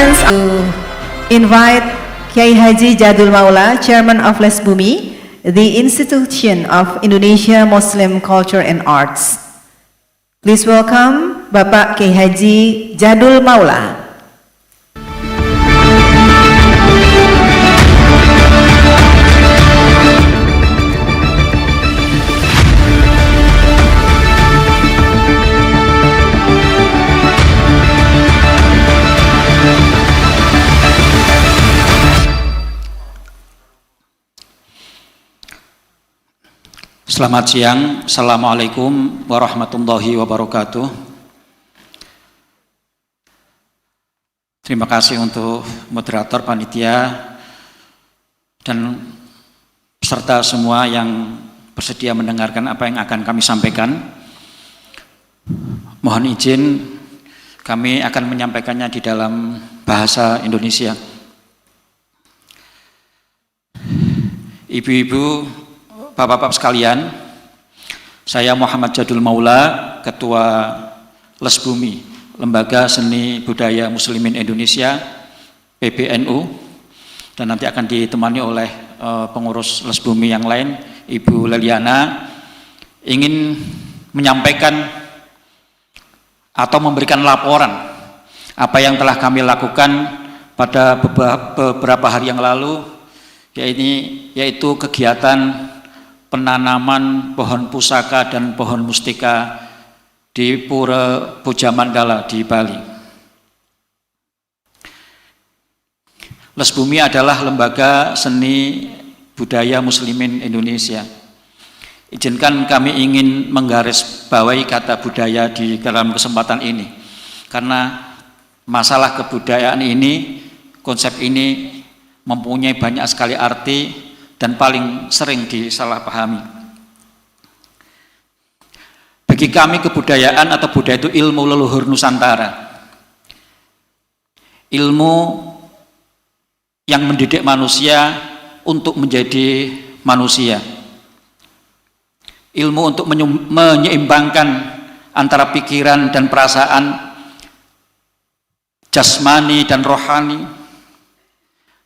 friends, to invite Kiai Haji Jadul Maula, Chairman of Resmi, the Institution of Indonesia Muslim Culture and Arts. Please welcome Bapak Kiai Haji Jadul Maula. Selamat siang, Assalamualaikum warahmatullahi wabarakatuh. Terima kasih untuk moderator, panitia, dan peserta semua yang bersedia mendengarkan apa yang akan kami sampaikan. Mohon izin, kami akan menyampaikannya di dalam bahasa Indonesia. Ibu-ibu, Bapak-bapak sekalian, saya Muhammad Jadul Maula, Ketua Resmi, Lembaga Seni Budaya Muslimin Indonesia, PBNU, dan nanti akan ditemani oleh pengurus Resmi yang lain, Ibu Leliana, ingin menyampaikan atau memberikan laporan apa yang telah kami lakukan pada beberapa hari yang lalu, yaitu kegiatan penanaman pohon pusaka dan pohon mustika di Pura Puja Mandala di Bali. Resmi adalah lembaga seni budaya muslimin Indonesia. Izinkan kami ingin menggarisbawahi kata budaya di dalam kesempatan ini, karena masalah kebudayaan ini, konsep ini mempunyai banyak sekali arti dan paling sering disalahpahami. Bagi kami kebudayaan atau budaya itu ilmu leluhur Nusantara. Ilmu yang mendidik manusia untuk menjadi manusia. Ilmu untuk menyeimbangkan antara pikiran dan perasaan, jasmani dan rohani,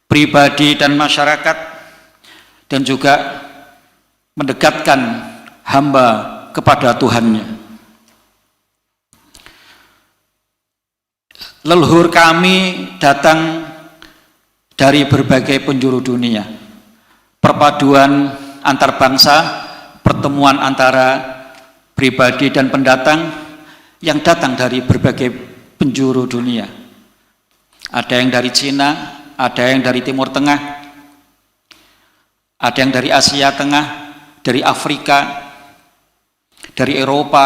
pribadi dan masyarakat, dan juga mendekatkan hamba kepada Tuhannya. Leluhur kami datang dari berbagai penjuru dunia. Perpaduan antar bangsa, pertemuan antara pribadi dan pendatang yang datang dari berbagai penjuru dunia. Ada yang dari Cina, ada yang dari Timur Tengah, ada yang dari Asia Tengah, dari Afrika, dari Eropa,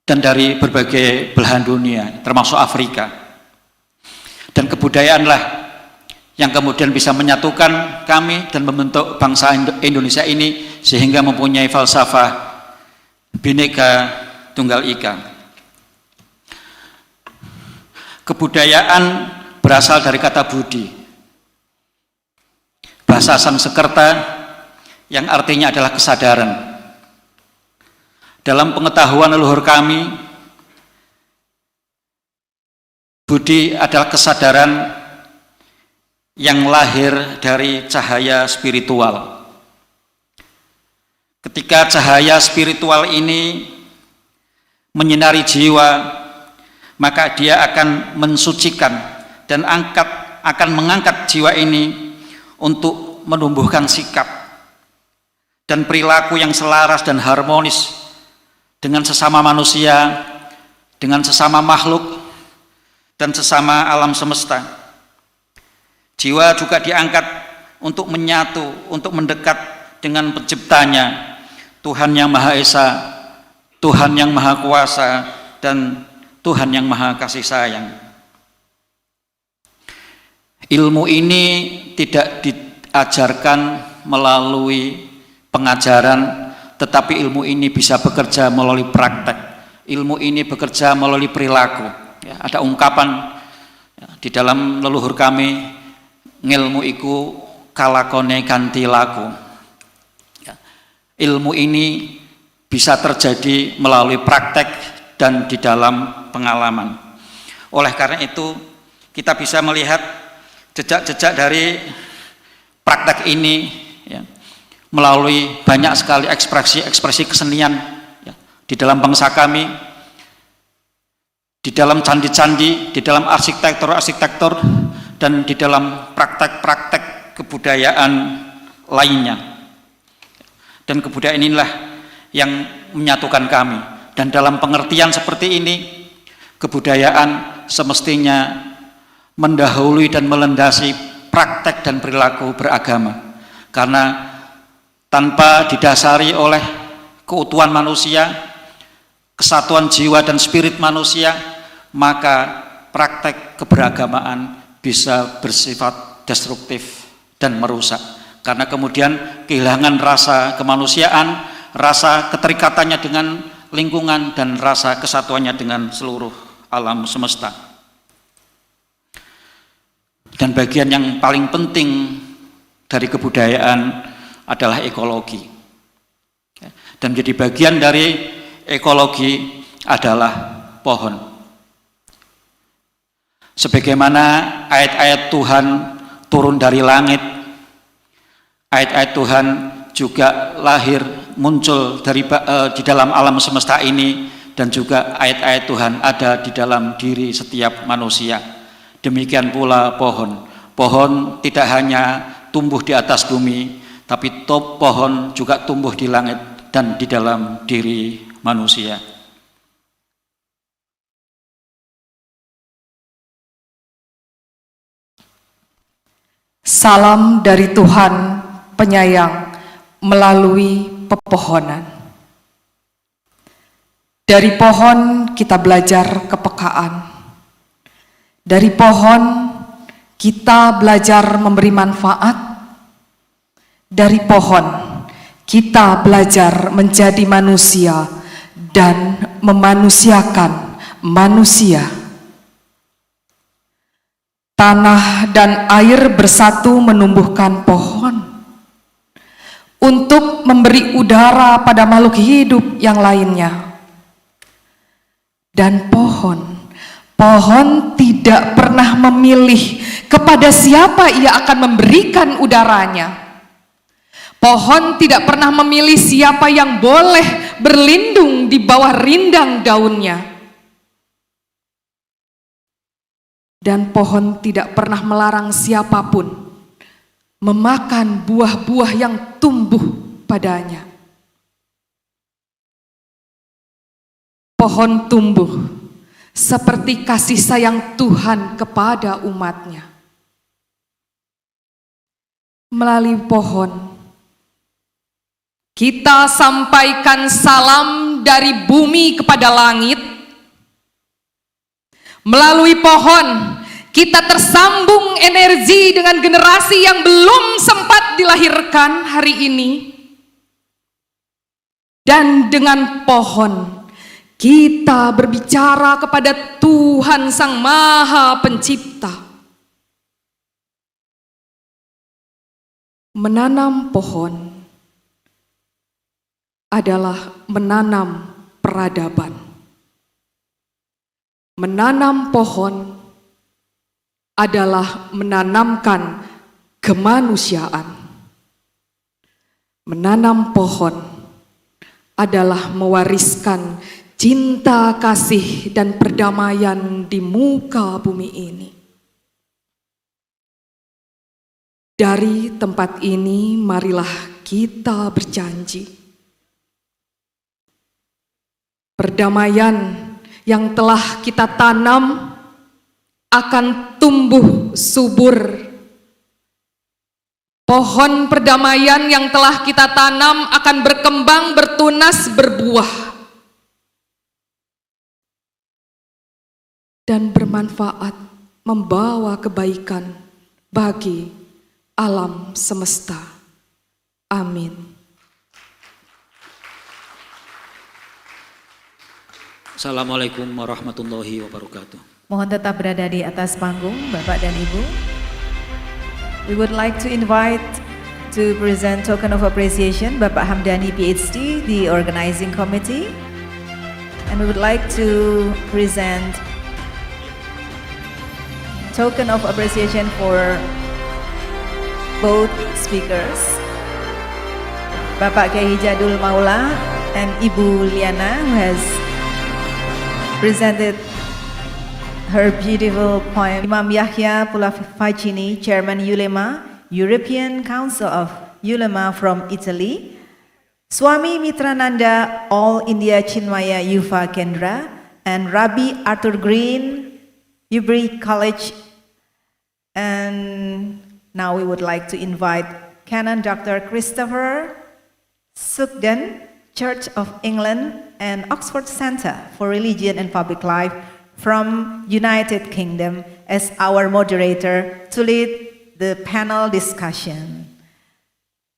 dan dari berbagai belahan dunia, termasuk Afrika. Dan kebudayaanlah yang kemudian bisa menyatukan kami dan membentuk bangsa Indonesia ini sehingga mempunyai falsafah Bhinneka Tunggal Ika. Kebudayaan berasal dari kata budi, bahasa Sanskerta yang artinya adalah kesadaran. Dalam pengetahuan leluhur kami, budi adalah kesadaran yang lahir dari cahaya spiritual. Ketika cahaya spiritual ini menyinari jiwa, maka dia akan mensucikan dan akan mengangkat jiwa ini untuk menumbuhkan sikap dan perilaku yang selaras dan harmonis dengan sesama manusia, dengan sesama makhluk, dan sesama alam semesta. Jiwa juga diangkat untuk menyatu, untuk mendekat dengan penciptanya, Tuhan yang Maha Esa, Tuhan yang Maha Kuasa, dan Tuhan yang Maha Kasih Sayang. Ilmu ini tidak diajarkan melalui pengajaran, tetapi ilmu ini bisa bekerja melalui praktek. Ilmu ini bekerja melalui perilaku. Ya, ada ungkapan di dalam leluhur kami, ngilmu iku kalakone ganti laku. Ya, ilmu ini bisa terjadi melalui praktek dan di dalam pengalaman. Oleh karena itu, kita bisa melihat jejak-jejak dari praktek ini ya, melalui banyak sekali ekspresi kesenian ya, di dalam bangsa kami, di dalam candi-candi, di dalam arsitektur-arsitektur, dan di dalam praktek-praktek kebudayaan lainnya. Dan kebudayaan inilah yang menyatukan kami. Dan dalam pengertian seperti ini, kebudayaan semestinya mendahului dan melandasi praktek dan perilaku beragama. Karena tanpa didasari oleh keutuhan manusia, kesatuan jiwa dan spirit manusia, maka praktek keberagamaan bisa bersifat destruktif dan merusak. Karena kemudian kehilangan rasa kemanusiaan, rasa keterikatannya dengan lingkungan, dan rasa kesatuannya dengan seluruh alam semesta. Dan bagian yang paling penting dari kebudayaan adalah ekologi. Dan menjadi bagian dari ekologi adalah pohon. Sebagaimana ayat-ayat Tuhan turun dari langit, ayat-ayat Tuhan juga lahir, muncul di dalam alam semesta ini, dan juga ayat-ayat Tuhan ada di dalam diri setiap manusia. Demikian pula pohon. Pohon tidak hanya tumbuh di atas bumi, tapi pohon juga tumbuh di langit dan di dalam diri manusia. Salam dari Tuhan penyayang melalui pepohonan. Dari pohon kita belajar kepekaan. Dari pohon kita belajar memberi manfaat. Dari pohon kita belajar menjadi manusia dan memanusiakan manusia. Tanah dan air bersatu menumbuhkan pohon untuk memberi udara pada makhluk hidup yang lainnya. Dan pohon tidak pernah memilih kepada siapa ia akan memberikan udaranya. Pohon tidak pernah memilih siapa yang boleh berlindung di bawah rindang daunnya. Dan pohon tidak pernah melarang siapapun memakan buah-buah yang tumbuh padanya. Pohon tumbuh seperti kasih sayang Tuhan kepada umatnya. Melalui pohon, kita sampaikan salam dari bumi kepada langit. Melalui pohon, kita tersambung energi dengan generasi yang belum sempat dilahirkan hari ini. Dan dengan pohon, kita berbicara kepada Tuhan Sang Maha Pencipta. Menanam pohon adalah menanam peradaban. Menanam pohon adalah menanamkan kemanusiaan. Menanam pohon adalah mewariskan cinta, kasih, dan perdamaian di muka bumi ini. Dari tempat ini, marilah kita berjanji. Perdamaian yang telah kita tanam akan tumbuh subur. Pohon perdamaian yang telah kita tanam akan berkembang, bertunas, berbuah, dan bermanfaat, membawa kebaikan bagi alam semesta. Amin. Assalamualaikum warahmatullahi wabarakatuh. Mohon tetap berada di atas panggung, Bapak dan Ibu. We would like to invite to present token of appreciation Bapak Hamdani PhD, the organizing committee. And we would like to present token of appreciation for both speakers, Bapak Kiai Jadul Maula and Ibu Liana, who has presented her beautiful poem. Imam Yahya Pallavicini, Chairman EULEMA, European Council of EULEMA from Italy. Swami Mitrananda, All India Chinmaya Yuva Kendra, and Rabbi Arthur Green, Ubri College. And now we would like to invite Canon Dr. Christopher Sugden, Church of England and Oxford Center for Religion and Public Life from United Kingdom as our moderator to lead the panel discussion.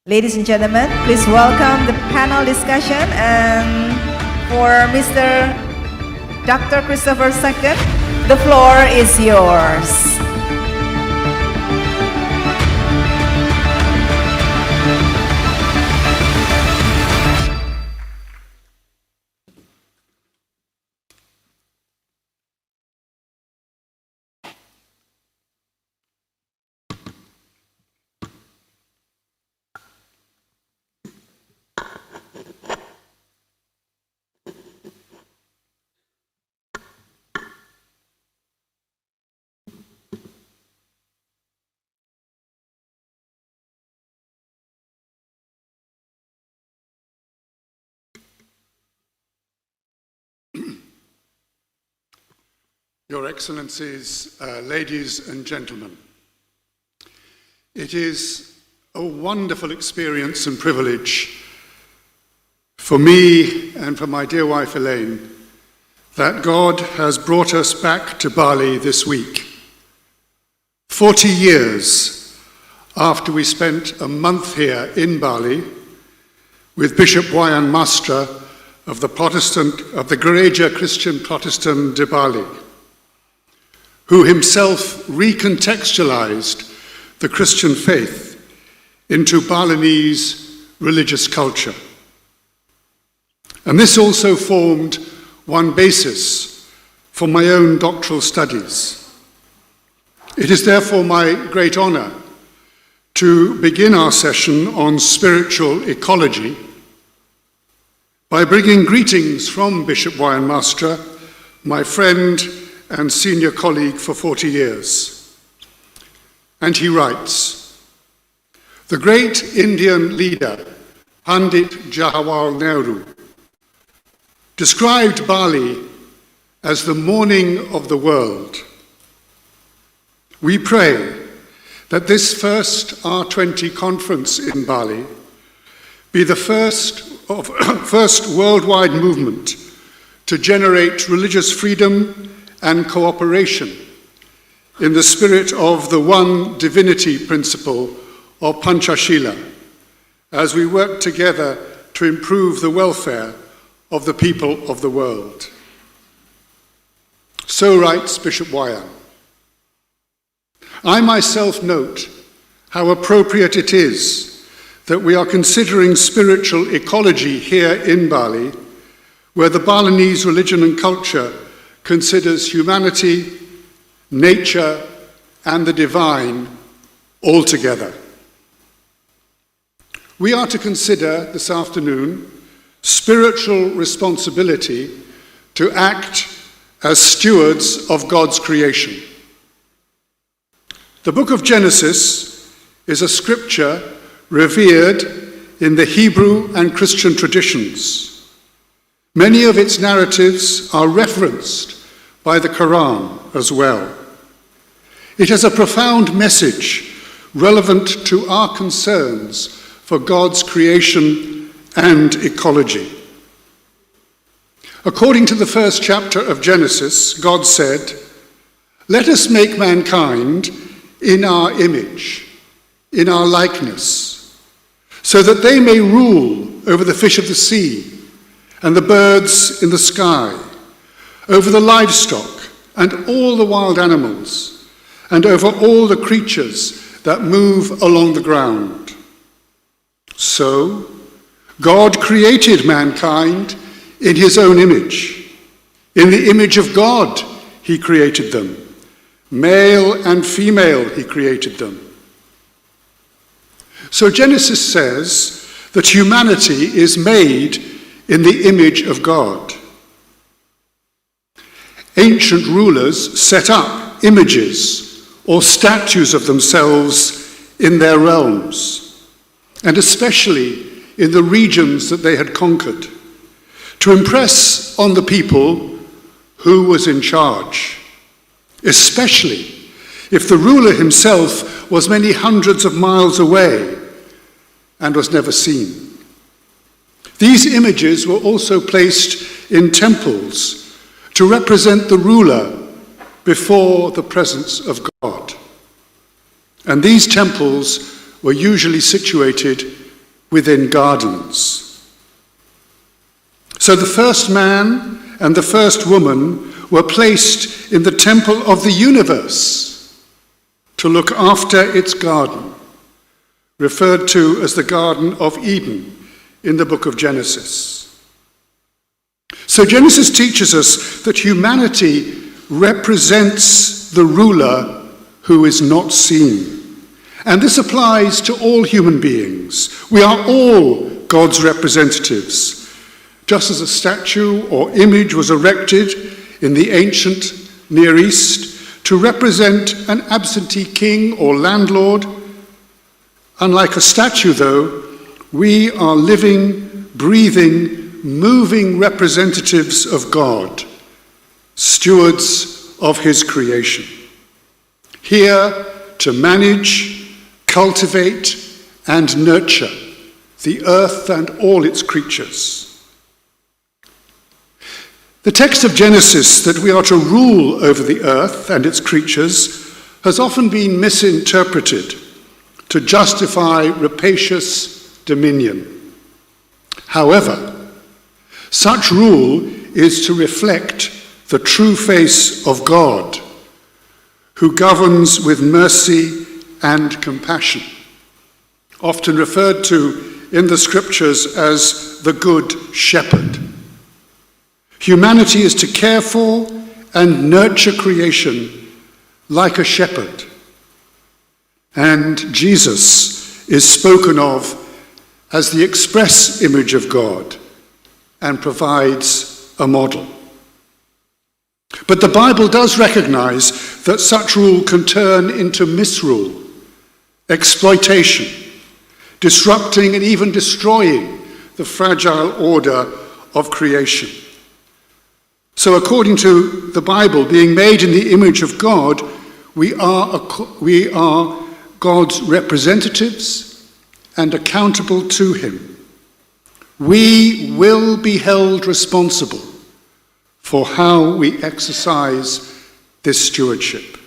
Ladies and gentlemen, please welcome the panel discussion, and for Mr. Dr. Christopher Sugden, the floor is yours. Your Excellencies, ladies and gentlemen, it is a wonderful experience and privilege for me and for my dear wife Elaine that God has brought us back to Bali this week. 40 years after we spent a month here in Bali with Bishop Wayan Mastra of the Gereja Christian Protestant de Bali, who himself recontextualized the Christian faith into Balinese religious culture. And this also formed one basis for my own doctoral studies. It is therefore my great honor to begin our session on spiritual ecology by bringing greetings from Bishop Wayan Mastra, my friend and senior colleague for 40 years. And he writes, "The great Indian leader, Pandit Jawaharlal Nehru, described Bali as the morning of the world. We pray that this first R20 conference in Bali be the first worldwide movement to generate religious freedom and cooperation in the spirit of the one divinity principle of Panchashila, as we work together to improve the welfare of the people of the world." So writes Bishop Wayan. I myself note how appropriate it is that we are considering spiritual ecology here in Bali, where the Balinese religion and culture considers humanity, nature, and the divine all together. We are to consider this afternoon spiritual responsibility to act as stewards of God's creation. The book of Genesis is a scripture revered in the Hebrew and Christian traditions. Many of its narratives are referenced by the Quran as well. It has a profound message relevant to our concerns for God's creation and ecology. According to the first chapter of Genesis, God said, "Let us make mankind in our image, in our likeness, so that they may rule over the fish of the sea and the birds in the sky, over the livestock and all the wild animals, and over all the creatures that move along the ground." So, God created mankind in his own image. In the image of God, he created them. Male and female he created them. So Genesis says that humanity is made in the image of God. Ancient rulers set up images or statues of themselves in their realms, and especially in the regions that they had conquered, to impress on the people who was in charge, especially if the ruler himself was many hundreds of miles away and was never seen. These images were also placed in temples to represent the ruler before the presence of God. And these temples were usually situated within gardens. So the first man and the first woman were placed in the temple of the universe to look after its garden, referred to as the Garden of Eden in the book of Genesis. So Genesis teaches us that humanity represents the ruler who is not seen. And this applies to all human beings. We are all God's representatives. Just as a statue or image was erected in the ancient Near East to represent an absentee king or landlord, unlike a statue, though, we are living, breathing, moving representatives of God, stewards of his creation, here to manage, cultivate, and nurture the earth and all its creatures. The text of Genesis that we are to rule over the earth and its creatures has often been misinterpreted to justify rapacious dominion. However, such rule is to reflect the true face of God, who governs with mercy and compassion, often referred to in the scriptures as the Good Shepherd. Humanity is to care for and nurture creation like a shepherd. And Jesus is spoken of as the express image of God and provides a model. But the Bible does recognize that such rule can turn into misrule, exploitation, disrupting and even destroying the fragile order of creation. So according to the Bible, being made in the image of God, we are God's representatives and accountable to him. We will be held responsible for how we exercise this stewardship.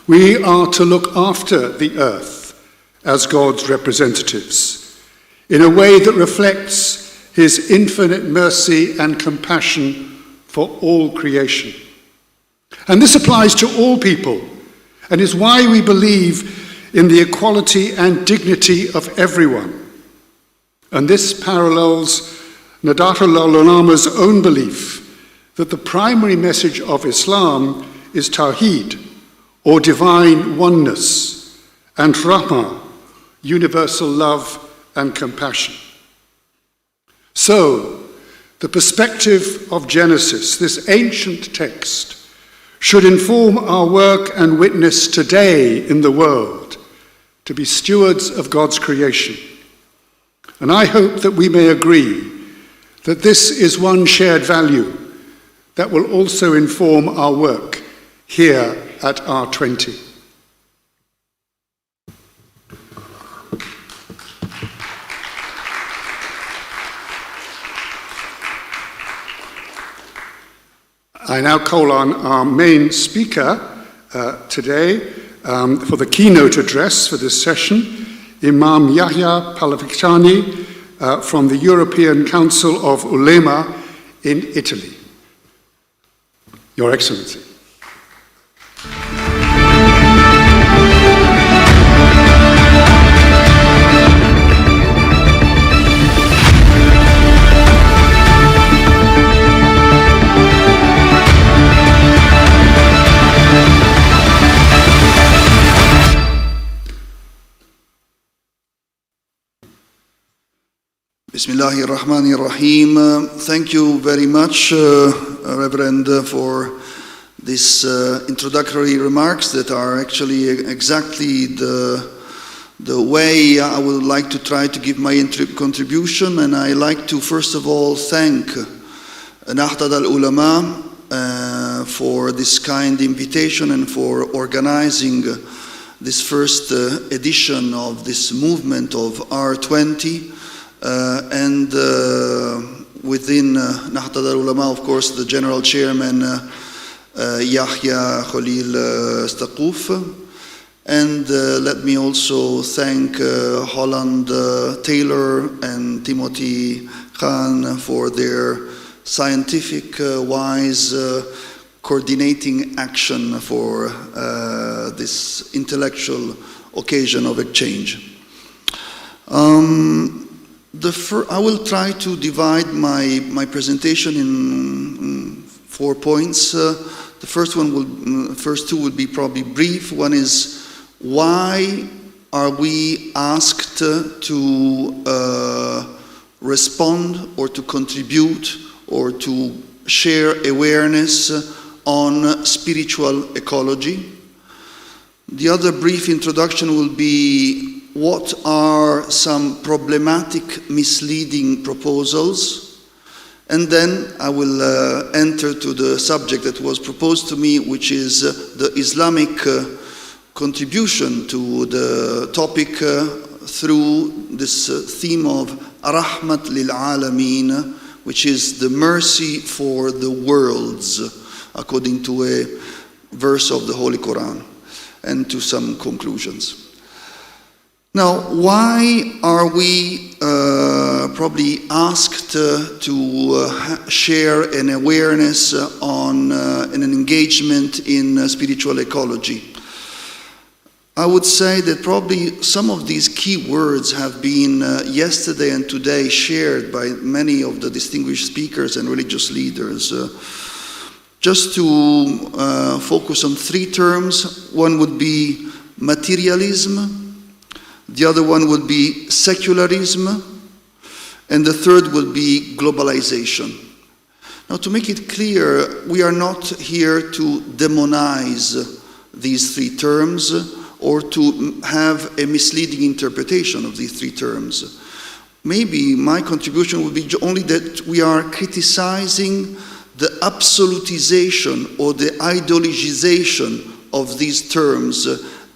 We are to look after the earth as God's representatives in a way that reflects his infinite mercy and compassion for all creation. And this applies to all people, and is why we believe in the equality and dignity of everyone. And this parallels Nahdlatul Ulama's own belief that the primary message of Islam is Tawheed, or divine oneness, and Rahmah, universal love and compassion. So, the perspective of Genesis, this ancient text, should inform our work and witness today in the world to be stewards of God's creation. And I hope that we may agree that this is one shared value that will also inform our work here at R20. I now call on our main speaker today for the keynote address for this session, Imam Yahya Pallavicini from the European Council of Ulema in Italy. Your Excellency. Bismillahirrahmanirrahim. Thank you very much, Reverend, for these introductory remarks that are actually exactly the way I would like to try to give my contribution. And I like to first of all thank Nahdlatul Ulama for this kind invitation and for organizing this first edition of this movement of R20. And within Nahdlatul Ulama, of course, the General Chairman Yahya Staquf. And let me also thank Holland Taylor and Timothy Khan for their scientific, wise, coordinating action for this intellectual occasion of exchange. I will try to divide my presentation in 4 points. The first two will be probably brief. One is, why are we asked to respond or to contribute or to share awareness on spiritual ecology? The other brief introduction will be, what are some problematic, misleading proposals? And then I will enter to the subject that was proposed to me, which is the Islamic contribution to the topic through this theme of Rahmat lil Alameen, which is the mercy for the worlds, according to a verse of the Holy Quran, and to some conclusions. Now, why are we probably asked to share an awareness on an engagement in spiritual ecology? I would say that probably some of these key words have been yesterday and today shared by many of the distinguished speakers and religious leaders. Just to focus on 3 terms, one would be materialism, the other one would be secularism, and the third will be globalization. Now, to make it clear, we are not here to demonize these 3 terms or to have a misleading interpretation of these 3 terms. Maybe my contribution would be only that we are criticizing the absolutization or the ideologization of these terms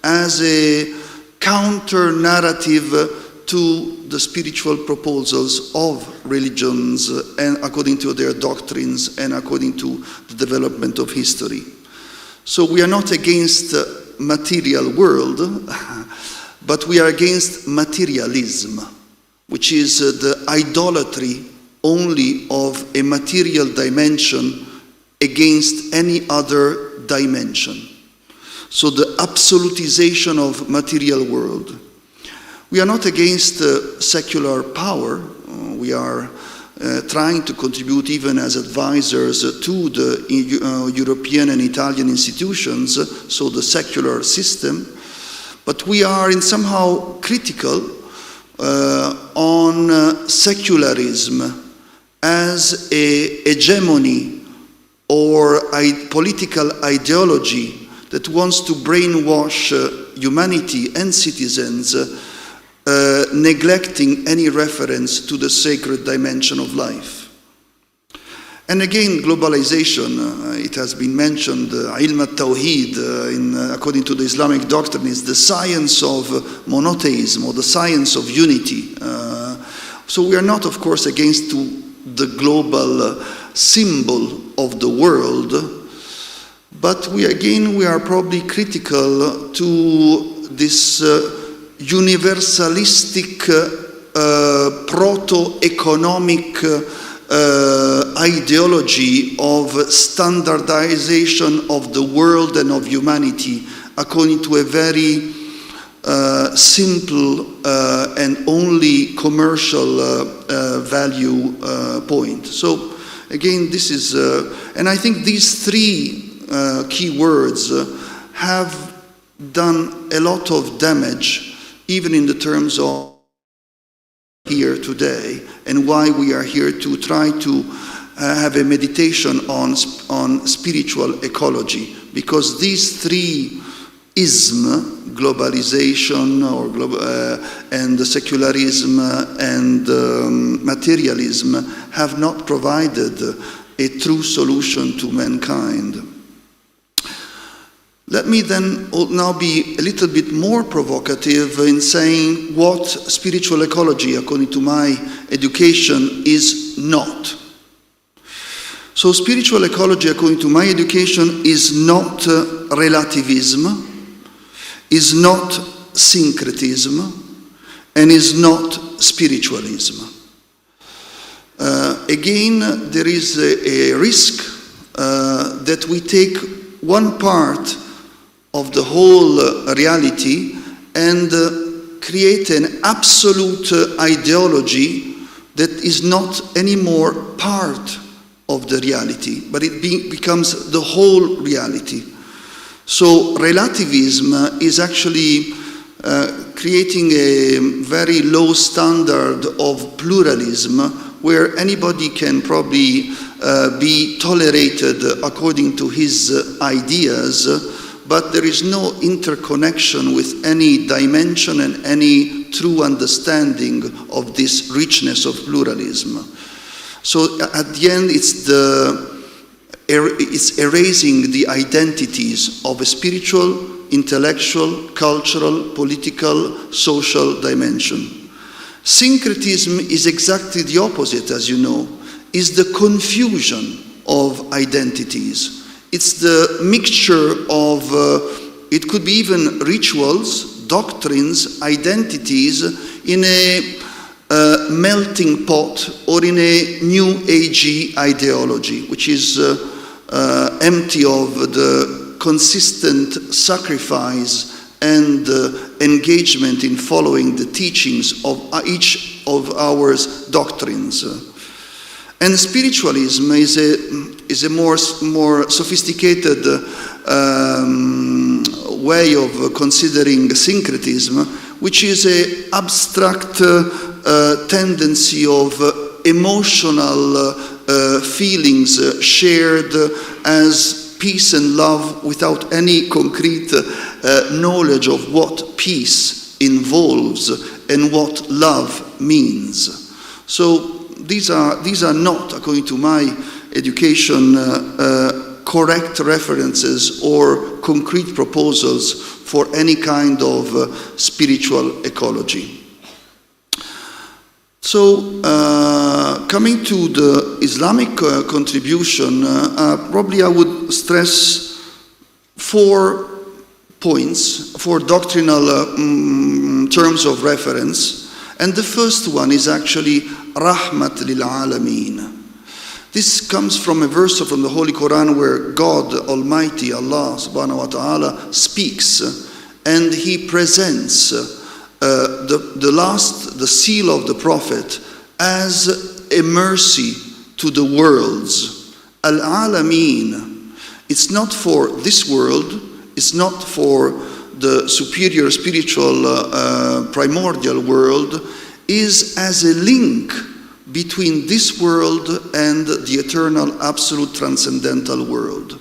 as a counter-narrative to the spiritual proposals of religions and according to their doctrines and according to the development of history. So we are not against the material world, but we are against materialism, which is the idolatry only of a material dimension against any other dimension. So the absolutization of material world. We are not against secular power. We are trying to contribute even as advisors to the European and Italian institutions, so the secular system. But we are in somehow critical on secularism as a hegemony or a political ideology that wants to brainwash humanity and citizens, neglecting any reference to the sacred dimension of life. And again, globalization, it has been mentioned, ilm al-tawheed, according to the Islamic doctrine, is the science of monotheism or the science of unity. So we are not, of course, against the global symbol of the world, but we are probably critical to this universalistic proto-economic ideology of standardization of the world and of humanity according to a very simple and only commercial value point. So again, this is, and I think these 3 key words have done a lot of damage, even in the terms of here today and why we are here to try to have a meditation on spiritual ecology, because these three isms, globalization and secularism and materialism, have not provided a true solution to mankind. Let me then now be a little bit more provocative in saying what spiritual ecology, according to my education, is not. So spiritual ecology, according to my education, is not relativism, is not syncretism, and is not spiritualism. Again, there is a risk that we take one part of the whole reality and create an absolute ideology that is not anymore part of the reality, but it becomes the whole reality. So relativism is actually creating a very low standard of pluralism, where anybody can probably be tolerated according to his ideas, but there is no interconnection with any dimension and any true understanding of this richness of pluralism. So at the end, it's erasing the identities of a spiritual, intellectual, cultural, political, social dimension. Syncretism is exactly the opposite, as you know, is the confusion of identities. It's the mixture of, it could be even rituals, doctrines, identities in a melting pot or in a new agey ideology, which is empty of the consistent sacrifice and engagement in following the teachings of each of our doctrines. And spiritualism is a more sophisticated way of considering syncretism, which is an abstract tendency of emotional feelings shared as peace and love without any concrete knowledge of what peace involves and what love means. So these are not, according to my education, correct references or concrete proposals for any kind of spiritual ecology. So, coming to the Islamic contribution, probably I would stress 4 points, 4 doctrinal terms of reference. And the first one is actually Rahmat lil Alameen. This comes from a verse from the Holy Quran where God Almighty, Allah subhanahu wa ta'ala, speaks and He presents the seal of the Prophet as a mercy to the worlds. Al-Alameen. It's not for this world, it's not for the superior spiritual primordial world, is as a link between this world and the eternal absolute transcendental world.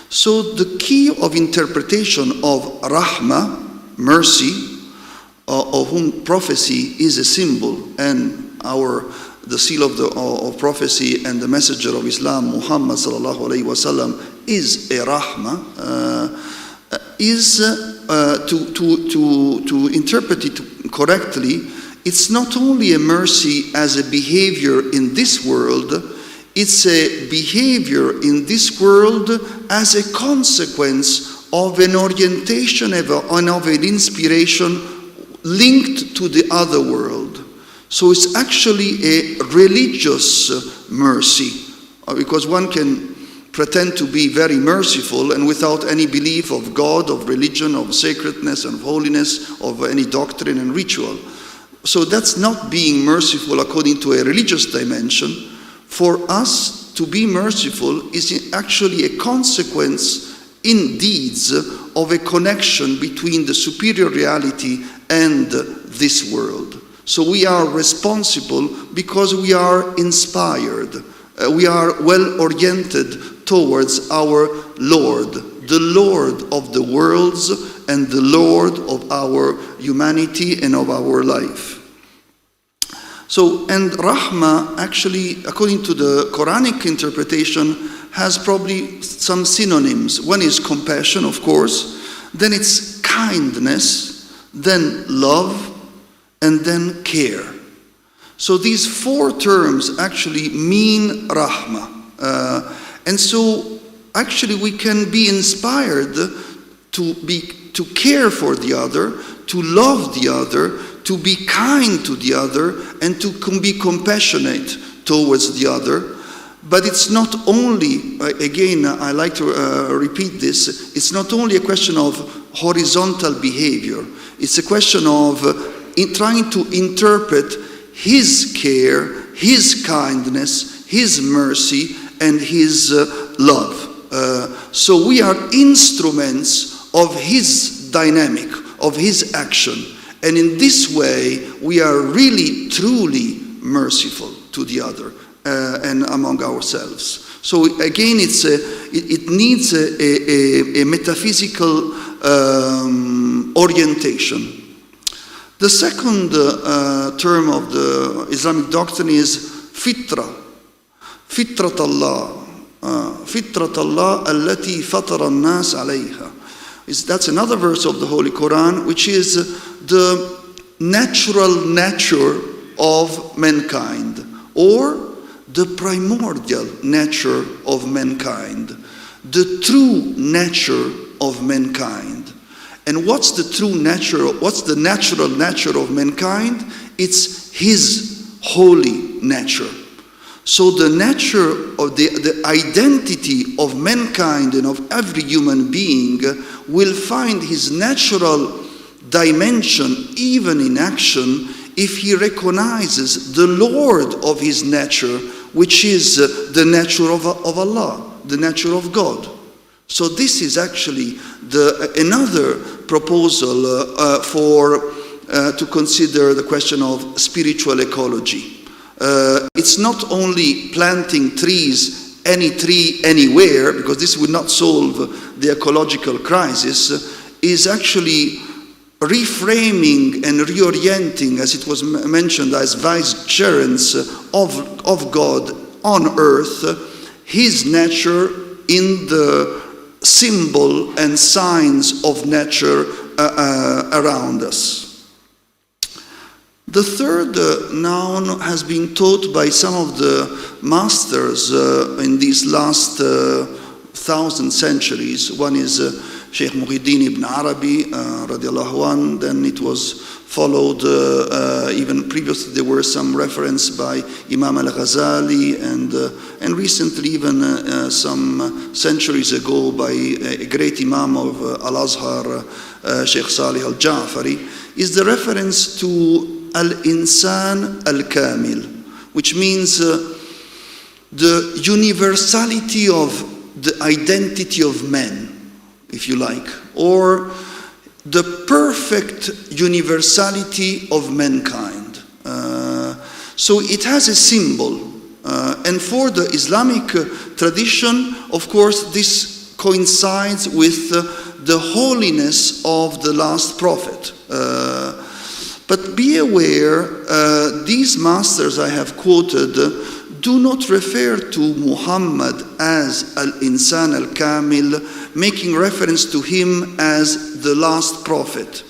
So the key of interpretation of Rahmah, mercy, of whom prophecy is a symbol, and the seal of prophecy and the messenger of Islam, Muhammad sallallahu alaihi wasallam, is a Rahmah, is to interpret it correctly. It's not only a mercy as a behavior in this world, it's a behavior in this world as a consequence of an orientation and of an inspiration linked to the other world. So it's actually a religious mercy, because one can pretend to be very merciful and without any belief of God, of religion, of sacredness and of holiness, of any doctrine and ritual. So that's not being merciful according to a religious dimension. For us to be merciful is actually a consequence in deeds of a connection between the superior reality and this world. So we are responsible because we are inspired. We are well oriented towards our Lord, the Lord of the worlds and the Lord of our humanity and of our life. So, and Rahma actually, according to the Quranic interpretation, has probably some synonyms. One is compassion, of course, then it's kindness, then love, and then care. So these four terms actually mean Rahma. And so actually we can be inspired to care for the other, to love the other, to be kind to the other, and to be compassionate towards the other. But it's not only, again, I like to repeat this, it's not only a question of horizontal behavior. It's a question of trying to interpret His care, His kindness, His mercy, and His love. So we are instruments of His dynamic, of His action. And in this way, we are really, truly merciful to the other and among ourselves. So again, it needs a metaphysical orientation. The second term of the Islamic doctrine is fitra. Fitrat Allah. Fitrat Allah allati fatara an-nas alayha. That's another verse of the Holy Quran, which is the natural nature of mankind, or the primordial nature of mankind, the true nature of mankind. And what's the true nature, what's the natural nature of mankind? It's His holy nature. So the nature of the identity of mankind and of every human being will find his natural dimension even in action if he recognizes the Lord of his nature, which is the nature of Allah, the nature of God. So this is actually another proposal to consider the question of spiritual ecology. It's not only planting trees, any tree, anywhere, because this would not solve the ecological crisis, is actually reframing and reorienting, as it was mentioned, as vicegerents of God on earth, His nature in the symbol and signs of nature around us. The third noun has been taught by some of the masters in these last 1,000 centuries. One is Sheikh Muhyiddin ibn Arabi, radiallahu anh. Then it was followed, even previously there were some reference by Imam al-Ghazali, and recently, even some centuries ago, by a great Imam of Al-Azhar, Sheikh Salih al-Ja'fari, is the reference to Al-Insan Al-Kamil, which means the universality of the identity of man, if you like, or the perfect universality of mankind. So it has a symbol, and for the Islamic tradition, of course, this coincides with the holiness of the last prophet. But be aware, these masters I have quoted do not refer to Muhammad as Al-Insan Al-Kamil, making reference to him as the last prophet.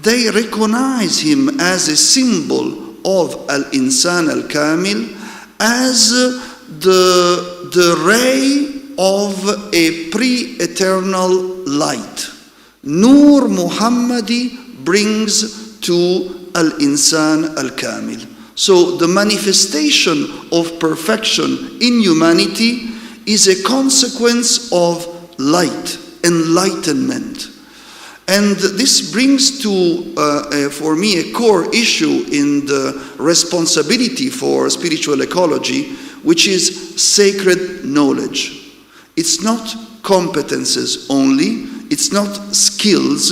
They recognize him as a symbol of Al-Insan Al-Kamil, as the ray of a pre-eternal light. Nur Muhammadi brings to Al-Insan Al-Kamil. So the manifestation of perfection in humanity is a consequence of light, enlightenment. And this brings to, for me, a core issue in the responsibility for spiritual ecology, which is sacred knowledge. It's not competences only, it's not skills,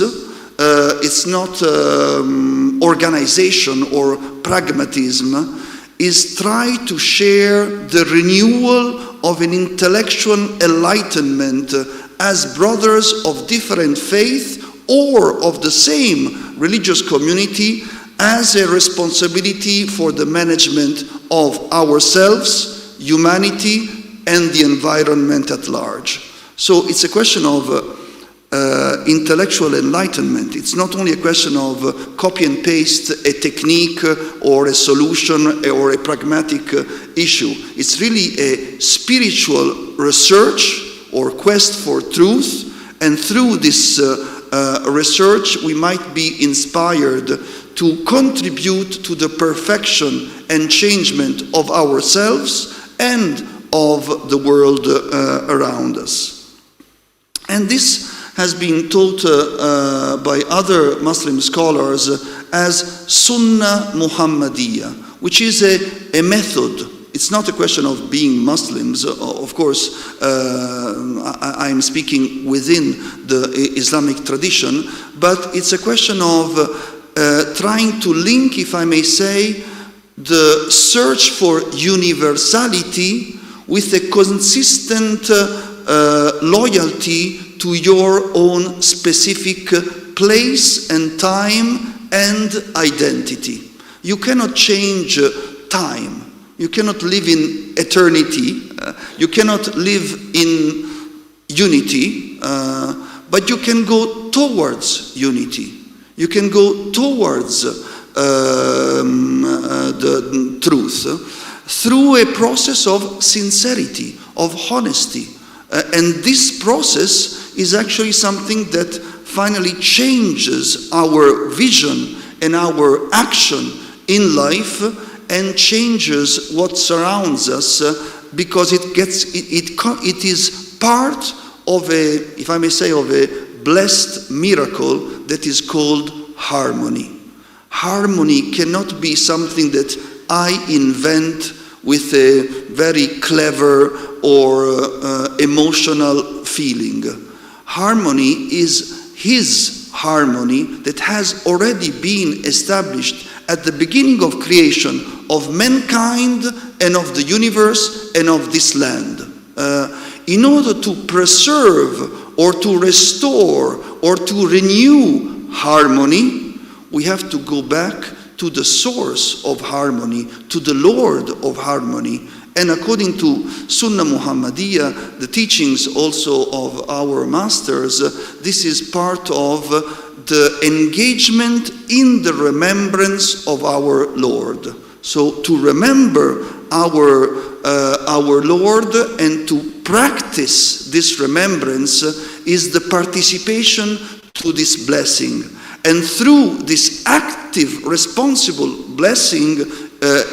it's not organization or pragmatism, is try to share the renewal of an intellectual enlightenment as brothers of different faith or of the same religious community as a responsibility for the management of ourselves, humanity, and the environment at large. So it's a question of intellectual enlightenment. It's not only a question of copy and paste a technique or a solution or a pragmatic issue. It's really a spiritual research or quest for truth, and through this research we might be inspired to contribute to the perfection and changement of ourselves and of the world around us. And this has been taught by other Muslim scholars as Sunnah Muhammadiyah, which is a method. It's not a question of being Muslims. Of course, I'm speaking within the Islamic tradition, but it's a question of trying to link, if I may say, the search for universality with a consistent loyalty to your own specific place and time and identity. You cannot change time. You cannot live in eternity. You cannot live in unity, but you can go towards unity. You can go towards the truth through a process of sincerity, of honesty. And this process is actually something that finally changes our vision and our action in life and changes what surrounds us, because it is part of a, if I may say, of a blessed miracle that is called harmony. Harmony cannot be something that I invent with a very clever or emotional feeling. Harmony is His harmony that has already been established at the beginning of creation of mankind and of the universe and of this land. In order to preserve or to restore or to renew harmony, we have to go back to the source of harmony, to the Lord of harmony. And according to Sunnah Muhammadiyah, the teachings also of our masters, this is part of the engagement in the remembrance of our Lord. So to remember our Lord and to practice this remembrance is the participation to this blessing. And through this active, responsible blessing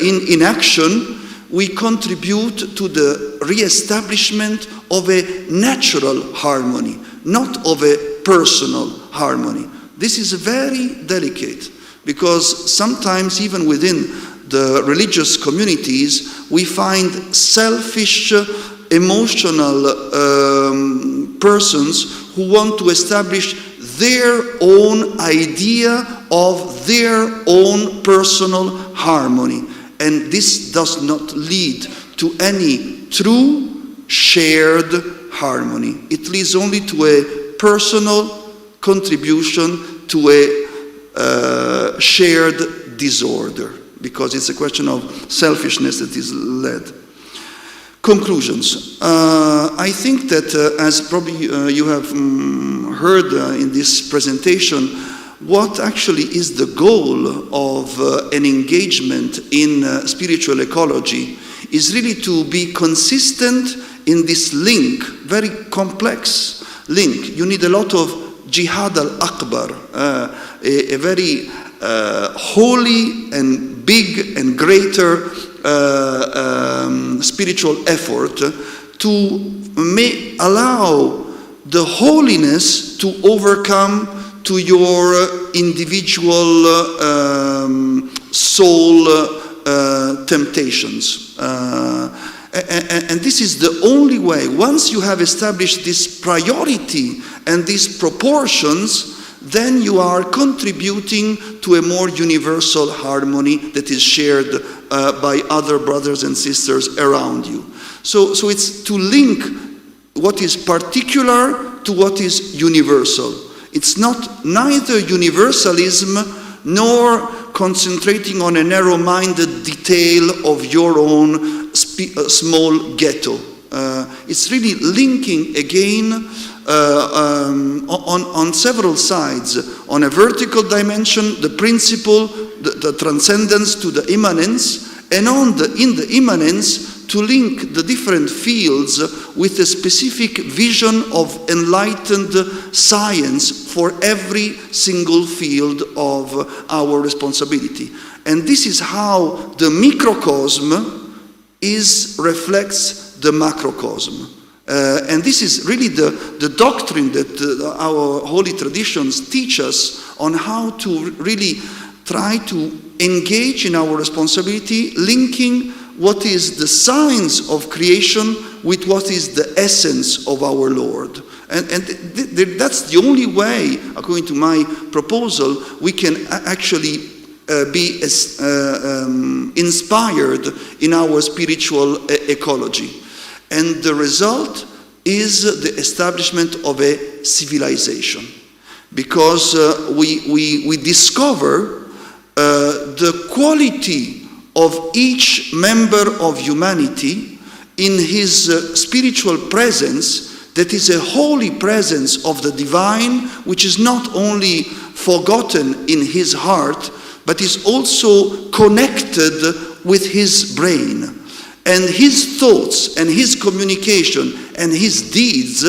in action, we contribute to the re-establishment of a natural harmony, not of a personal harmony. This is very delicate, because sometimes even within the religious communities, we find selfish, emotional persons who want to establish their own idea of their own personal harmony. And this does not lead to any true shared harmony. It leads only to a personal contribution to a shared disorder, because it's a question of selfishness that is led. Conclusions. I think that as probably you have heard in this presentation, what actually is the goal of an engagement in spiritual ecology is really to be consistent in this link, very complex link. You need a lot of jihad al-akbar, a very holy and big and greater spiritual effort to allow the holiness to overcome to your individual soul temptations. And this is the only way. Once you have established this priority and these proportions, then you are contributing to a more universal harmony that is shared by other brothers and sisters around you. So it's to link what is particular to what is universal. It's not neither universalism nor concentrating on a narrow-minded detail of your own small ghetto. It's really linking again on several sides. On a vertical dimension, the principle, the transcendence to the immanence, and in the immanence to link the different fields with a specific vision of enlightened science for every single field of our responsibility. And this is how the microcosm reflects the macrocosm. And this is really the doctrine that our holy traditions teach us on how to really try to engage in our responsibility, linking what is the signs of creation with what is the essence of our Lord. And that's the only way, according to my proposal, we can actually be inspired in our spiritual ecology. And the result is the establishment of a civilization. Because we discover the quality of each member of humanity in his spiritual presence, that is a holy presence of the divine, which is not only forgotten in his heart, but is also connected with his brain. And his thoughts and his communication and his deeds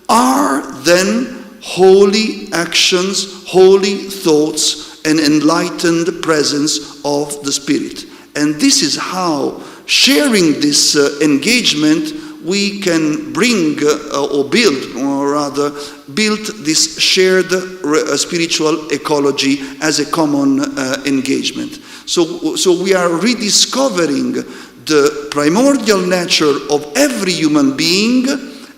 are then holy actions, holy thoughts, and enlightened presence of the Spirit. And this is how, sharing this engagement, we can bring or build, or rather build this shared spiritual ecology as a common engagement. So we are rediscovering the primordial nature of every human being,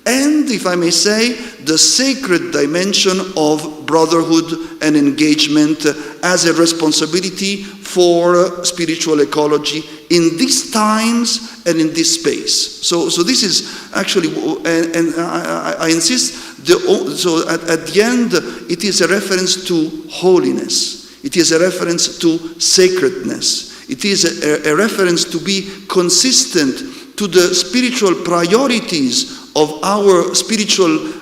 and, if I may say, the sacred dimension of brotherhood and engagement as a responsibility for spiritual ecology in these times and in this space. So this is actually, and I insist, so at the end, it is a reference to holiness. It is a reference to sacredness. It is a reference to be consistent to the spiritual priorities of our spiritual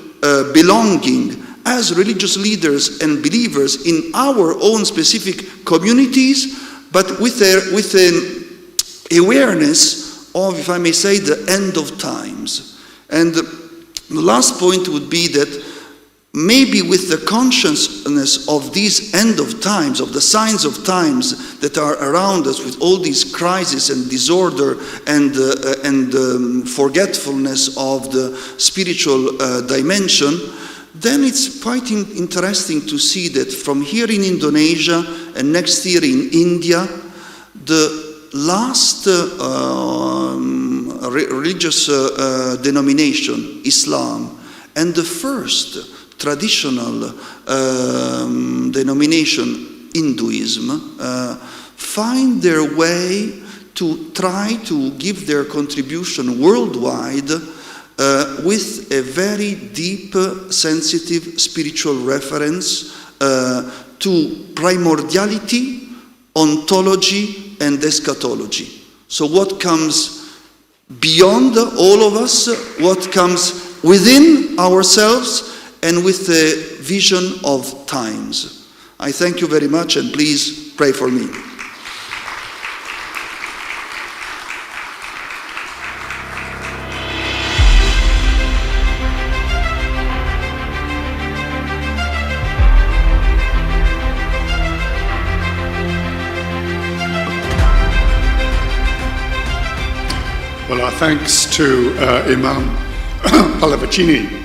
belonging as religious leaders and believers in our own specific communities, but with an awareness of, if I may say, the end of times. And the last point would be that maybe with the consciousness of these end of times, of the signs of times that are around us, with all these crises and disorder and forgetfulness of the spiritual dimension, then it's quite interesting to see that from here in Indonesia and next year in India, the last religious denomination, Islam, and the first traditional denomination, Hinduism, find their way to try to give their contribution worldwide with a very deep, sensitive spiritual reference to primordiality, ontology, and eschatology. So what comes beyond all of us, what comes within ourselves, and with the vision of times. I thank you very much, and please pray for me. Well, our thanks to Imam Pallavicini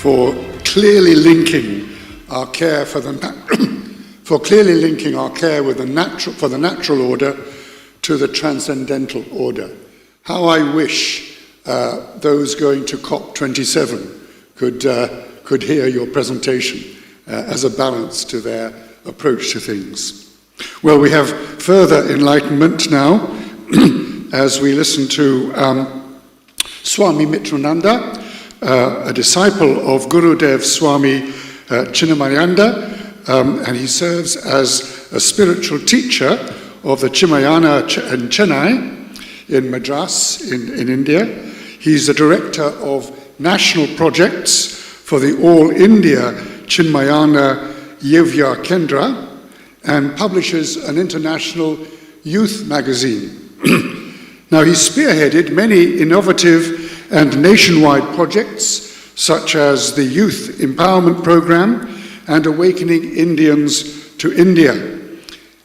for clearly linking our care for the natural order to the transcendental order. How I wish those going to COP27 could hear your presentation as a balance to their approach to things. Well, we have further enlightenment now as we listen to Swami Mitrananda, a disciple of Gurudev Swami Chinmaya, and he serves as a spiritual teacher of the Chinmaya in Chennai, in Madras, in India. He's the director of national projects for the All India Chinmaya Yuva Kendra, and publishes an international youth magazine. Now, he spearheaded many innovative and nationwide projects, such as the Youth Empowerment Program and Awakening Indians to India.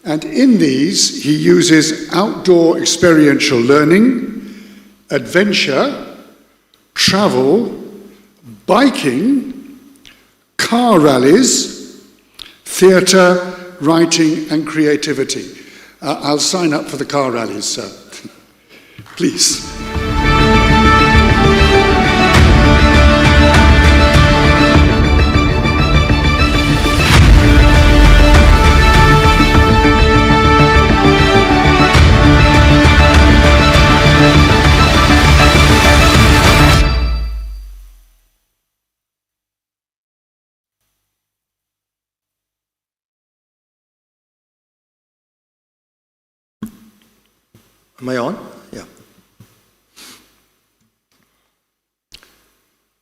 And in these, he uses outdoor experiential learning, adventure, travel, biking, car rallies, theatre, writing and creativity. I'll sign up for the car rallies, sir. Please. Am I on? Yeah.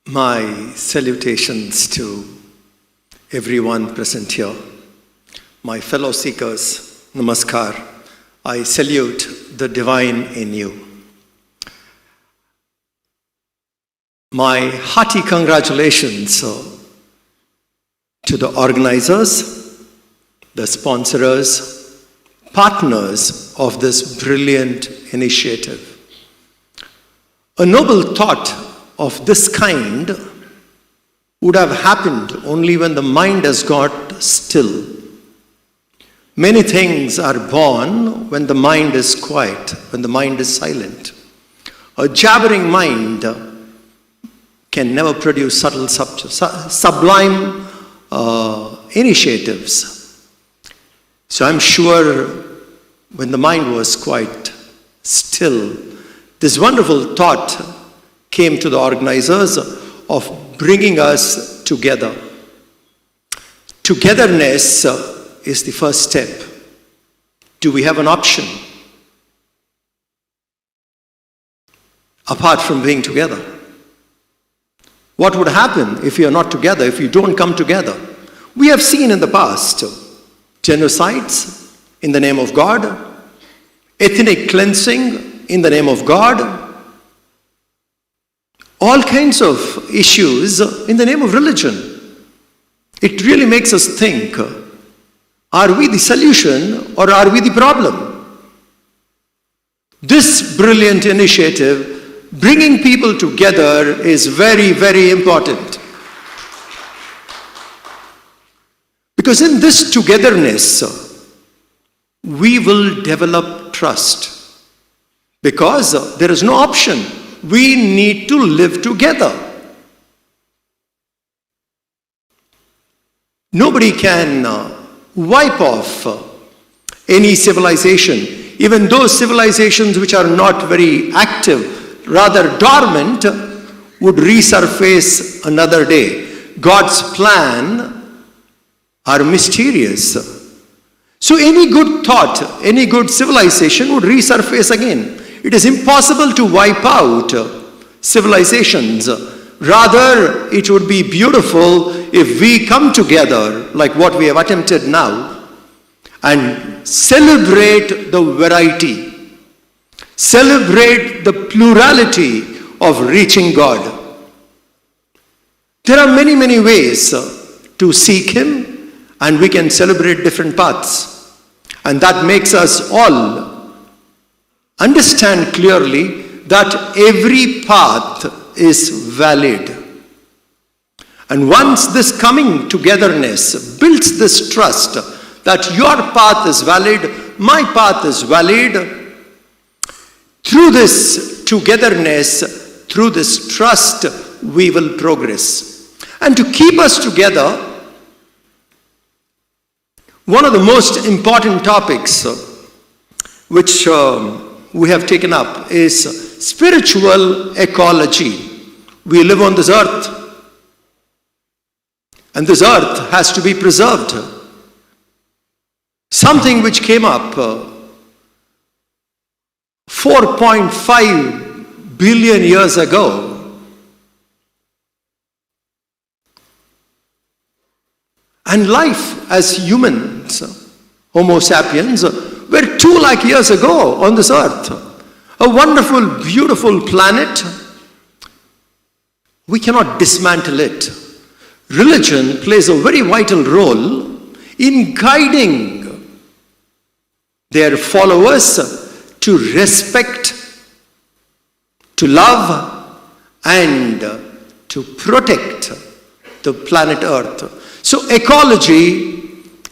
My salutations to everyone present here. My fellow seekers, namaskar. I salute the divine in you. My hearty congratulations to the organizers, the sponsors, partners of this brilliant initiative. A noble thought of this kind would have happened only when the mind has got still. Many things are born when the mind is quiet, when the mind is silent. A jabbering mind can never produce subtle, sublime initiatives. So I'm sure when the mind was quite still, this wonderful thought came to the organizers of bringing us together. Togetherness is the first step. Do we have an option apart from being together? What would happen if you are not together, if you don't come together? We have seen in the past genocides in the name of God, ethnic cleansing in the name of God, all kinds of issues in the name of religion. It really makes us think, are we the solution or are we the problem? This brilliant initiative, bringing people together, is very, very important. Because in this togetherness, we will develop trust. Because there is no option. We need to live together. Nobody can wipe off any civilization. Even those civilizations which are not very active, rather dormant, would resurface another day. God's plan are mysterious. So any good thought, any good civilization would resurface again. It is impossible to wipe out civilizations. Rather, it would be beautiful if we come together, like what we have attempted now, and celebrate the variety, celebrate the plurality of reaching God. There are many, many ways to seek Him, and we can celebrate different paths. And that makes us all understand clearly that every path is valid. And once this coming togetherness builds this trust that your path is valid, my path is valid, through this togetherness, through this trust, we will progress. And to keep us together, one of the most important topics which we have taken up is spiritual ecology. We live on this earth, and this earth has to be preserved. Something which came up 4.5 billion years ago and life as humans, Homo sapiens, were 2 lakh years ago on this earth. A wonderful, beautiful planet. We cannot dismantle it. Religion plays a very vital role in guiding their followers to respect, to love, and to protect the planet Earth. So ecology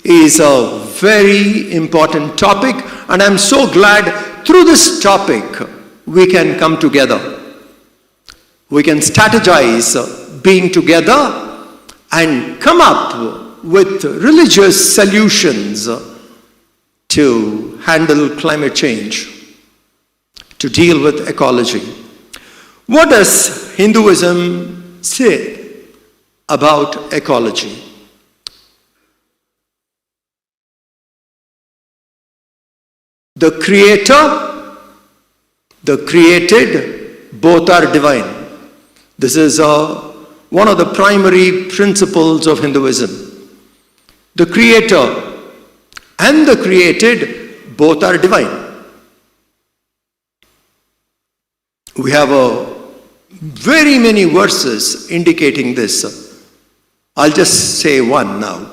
is a very important topic, and I'm so glad through this topic we can come together. We can strategize being together and come up with religious solutions to handle climate change, to deal with ecology. What does Hinduism say about ecology? The creator, the created, both are divine. This is one of the primary principles of Hinduism. The creator and the created, both are divine. We have very many verses indicating this. I'll just say one now.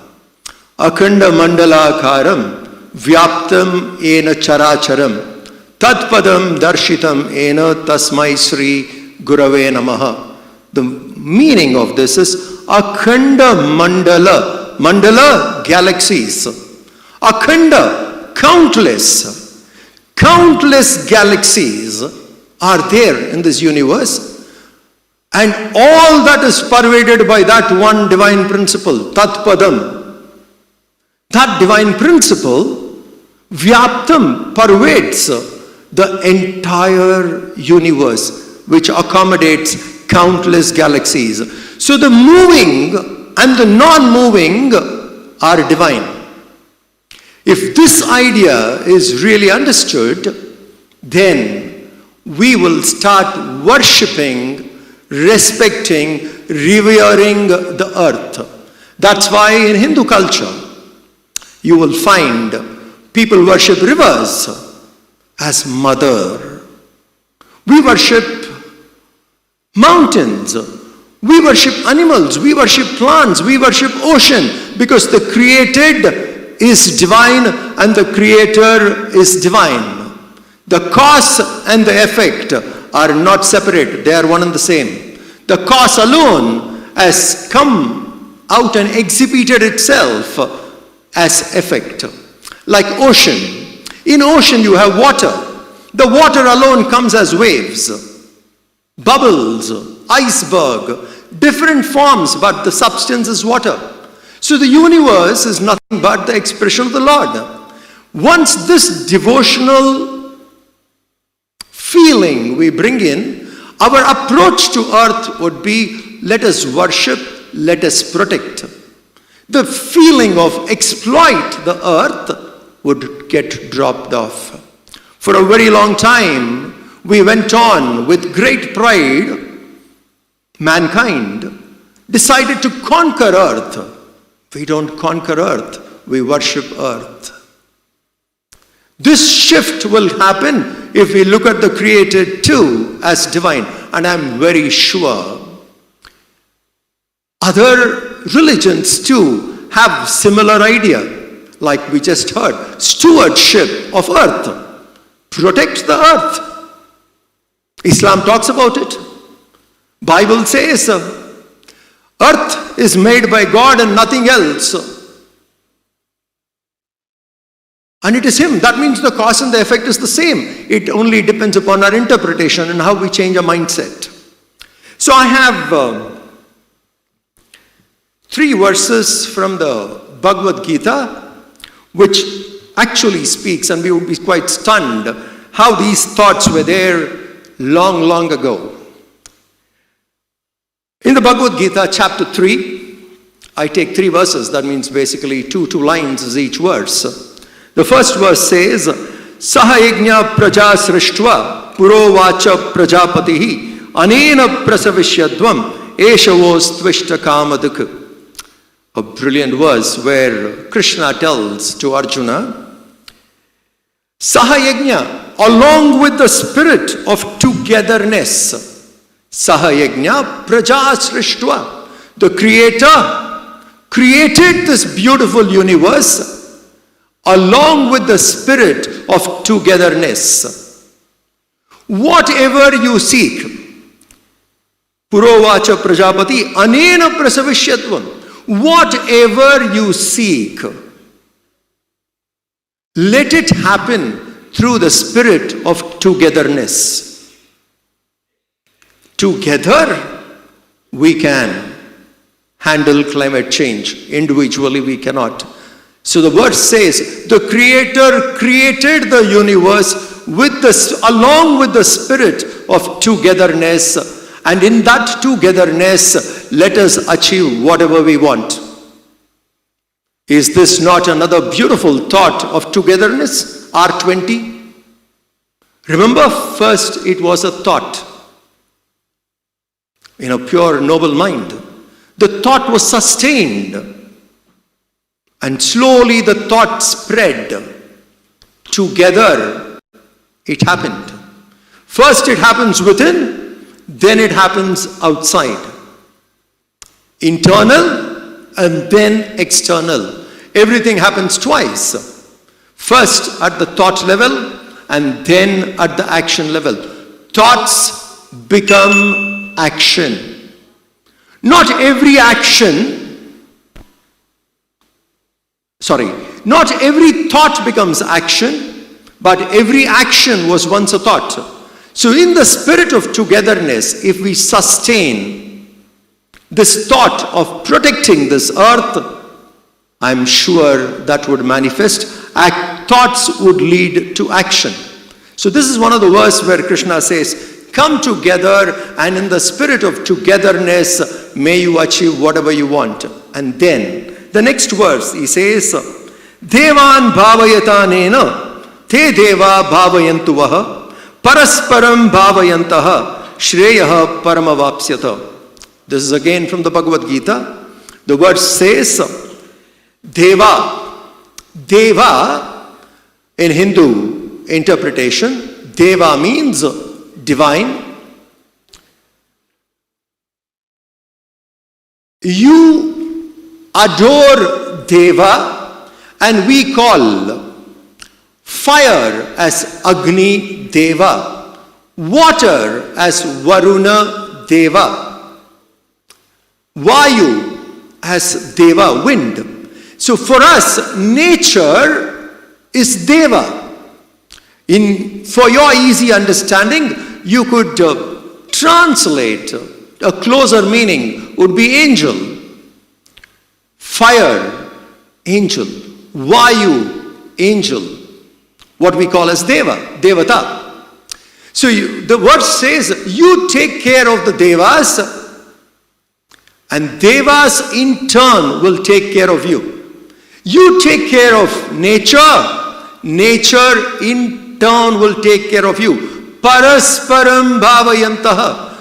Akhanda mandalakaram vyaptam ena characharam tatpadam darshitam ena tasmai sri gurave namaha. The meaning of this is akhanda mandala. Mandala, galaxies. Akhanda, countless galaxies are there in this universe, and all that is pervaded by that one divine principle, Tatpadam. That divine principle, Vyaptam, pervades the entire universe, which accommodates countless galaxies. So the moving and the non-moving are divine. If this idea is really understood, then we will start worshipping, respecting, revering the earth. That's why in Hindu culture, you will find people worship rivers as mother. We worship mountains. We worship animals. We worship plants. We worship ocean, because the created is divine and the creator is divine. The cause and the effect are not separate. They are one and the same. The cause alone has come out and exhibited itself as effect. Like ocean. In ocean you have water. The water alone comes as waves, bubbles, iceberg, different forms, but the substance is water. So the universe is nothing but the expression of the Lord. Once this devotional feeling we bring in, our approach to earth would be, let us worship, let us protect. The feeling of exploit the earth would get dropped off. For a very long time, we went on with great pride. Mankind decided to conquer earth. We don't conquer earth, we worship earth. This shift will happen if we look at the created too as divine. And I'm very sure other religions too have similar idea, like we just heard. Stewardship of earth. Protect the earth. Islam talks about it. Bible says earth is made by God and nothing else. And it is Him. That means the cause and the effect is the same. It only depends upon our interpretation and how we change our mindset. So I have 3 verses from the Bhagavad Gita, which actually speaks, and we would be quite stunned how these thoughts were there long, long ago. In the Bhagavad Gita, chapter 3, I take 3 verses, that means basically two lines is each verse. The first verse says, Sahayagnya praja srishtva purovacha prajapatihi anena prasavishyadvam eshavos tvishta kamaduk. A brilliant verse where Krishna tells to Arjuna, Sahayagnya, along with the spirit of togetherness, Sahayagnya praja srishtva, the Creator created this beautiful universe along with the spirit of togetherness. Whatever you seek, Purovacha Prajapati, Anena Prasavishyatvam, whatever you seek, let it happen through the spirit of togetherness. Together, we can handle climate change. Individually, we cannot. So the verse says, the Creator created the universe along with the spirit of togetherness. And in that togetherness, let us achieve whatever we want. Is this not another beautiful thought of togetherness? R20. Remember, first it was a thought in a pure, noble mind. The thought was sustained, and slowly the thought spread. Together, it happened. First it happens within, then it happens outside. Internal and then external. Everything happens twice. First at the thought level and then at the action level. Thoughts become action. Not every thought becomes action, but every action was once a thought. So in the spirit of togetherness, if we sustain this thought of protecting this earth, I'm sure that would manifest. Thoughts would lead to action. So this is one of the verses where Krishna says, come together, and in the spirit of togetherness, may you achieve whatever you want. And then, the next verse, he says, Devan bhavayatanena, te deva bhavayantuvaha, parasparam bhavayantaha, shreyaha paramavapsyata. This is again from the Bhagavad Gita. The verse says, Deva. Deva, in Hindu interpretation, Deva means divine. You adore Deva, and we call fire as Agni Deva, water as Varuna Deva, Vayu as Deva, wind. So for us, nature is Deva. For your easy understanding, you could translate a closer meaning would be angel, fire, angel, Vayu, angel, what we call as Deva, Devata. So the verse says, you take care of the Devas, and Devas in turn will take care of you. You take care of nature, nature in turn will take care of you. Parasparam bhavayantaha.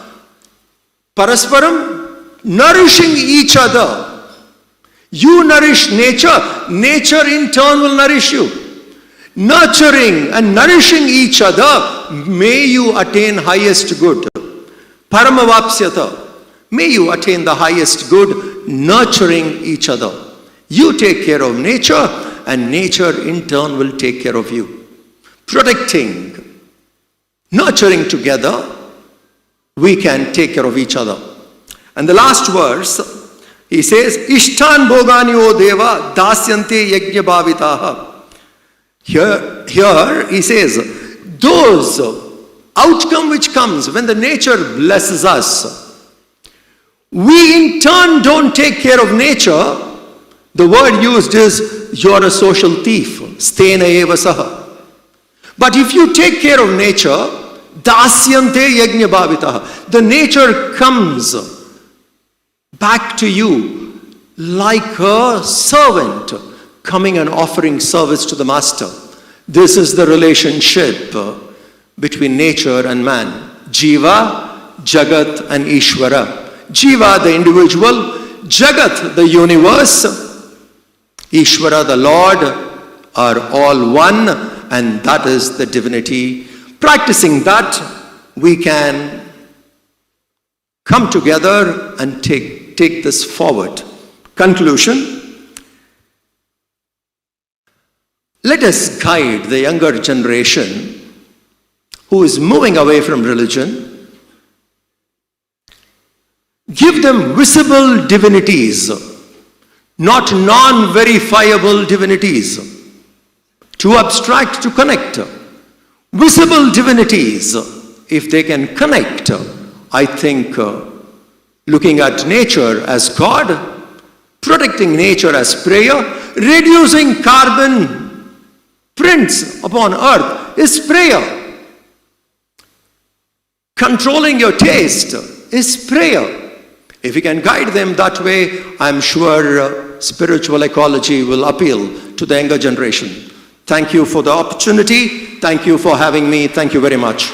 Parasparam, nourishing each other. You nourish nature, nature in turn will nourish you. Nurturing and nourishing each other, may you attain highest good. Paramavapsyata, may you attain the highest good, nurturing each other. You take care of nature, and nature in turn will take care of you. Protecting, nurturing together, we can take care of each other. And the last verse, he says, Ishtan bhogani o deva dasyante yajna bhavitaha. Here he says, those outcome which comes when the nature blesses us, we in turn don't take care of nature, The word used is, you're a social thief. Stena eva saha. But if you take care of nature, dasyante yajna bhavitaha. The nature comes back to you like a servant coming and offering service to the master. This is the relationship between nature and man. Jiva, Jagat and Ishvara. Jiva, the individual. Jagat, the universe. Ishvara, the Lord, are all one, and that is the divinity. Practicing that, we can come together and take this forward. Conclusion. Let us guide the younger generation who is moving away from religion. Give them visible divinities, not non-verifiable divinities. Too abstract to connect. Visible divinities, if they can connect, I think looking at nature as God, protecting nature as prayer, reducing carbon prints upon earth is prayer. Controlling your taste is prayer. If we can guide them that way, I'm sure spiritual ecology will appeal to the younger generation. Thank you for the opportunity. Thank you for having me. Thank you very much.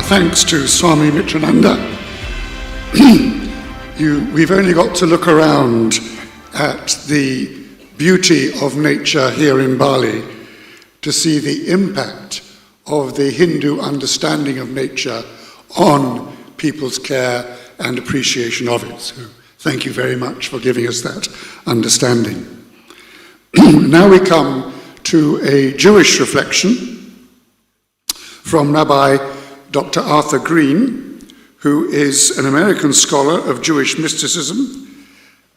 Thanks to Swami Mitrananda. We've only got to look around at the beauty of nature here in Bali to see the impact of the Hindu understanding of nature on people's care and appreciation of it. So thank you very much for giving us that understanding. Now we come to a Jewish reflection from Rabbi Dr. Arthur Green, who is an American scholar of Jewish mysticism,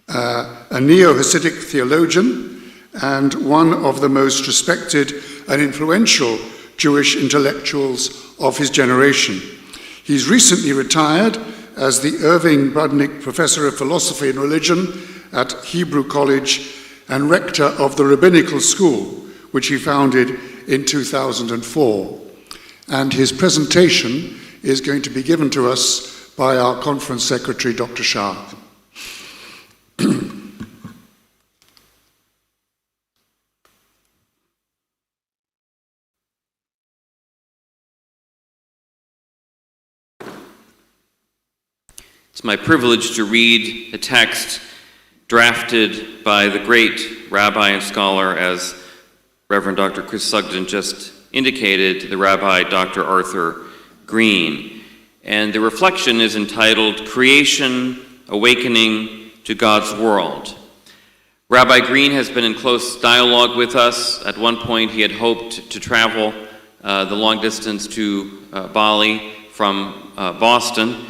a neo-Hasidic theologian, and one of the most respected and influential Jewish intellectuals of his generation. He's recently retired as the Irving Budnick Professor of Philosophy and Religion at Hebrew College and rector of the Rabbinical School, which he founded in 2004. And his presentation is going to be given to us by our conference secretary, Dr. Shah. It's my privilege to read a text drafted by the great rabbi and scholar, as Reverend Dr. Chris Sugden just indicated, the Rabbi Dr. Arthur Green. And the reflection is entitled, Creation, Awakening to God's World. Rabbi Green has been in close dialogue with us. At one point, he had hoped to travel the long distance to Bali from Boston,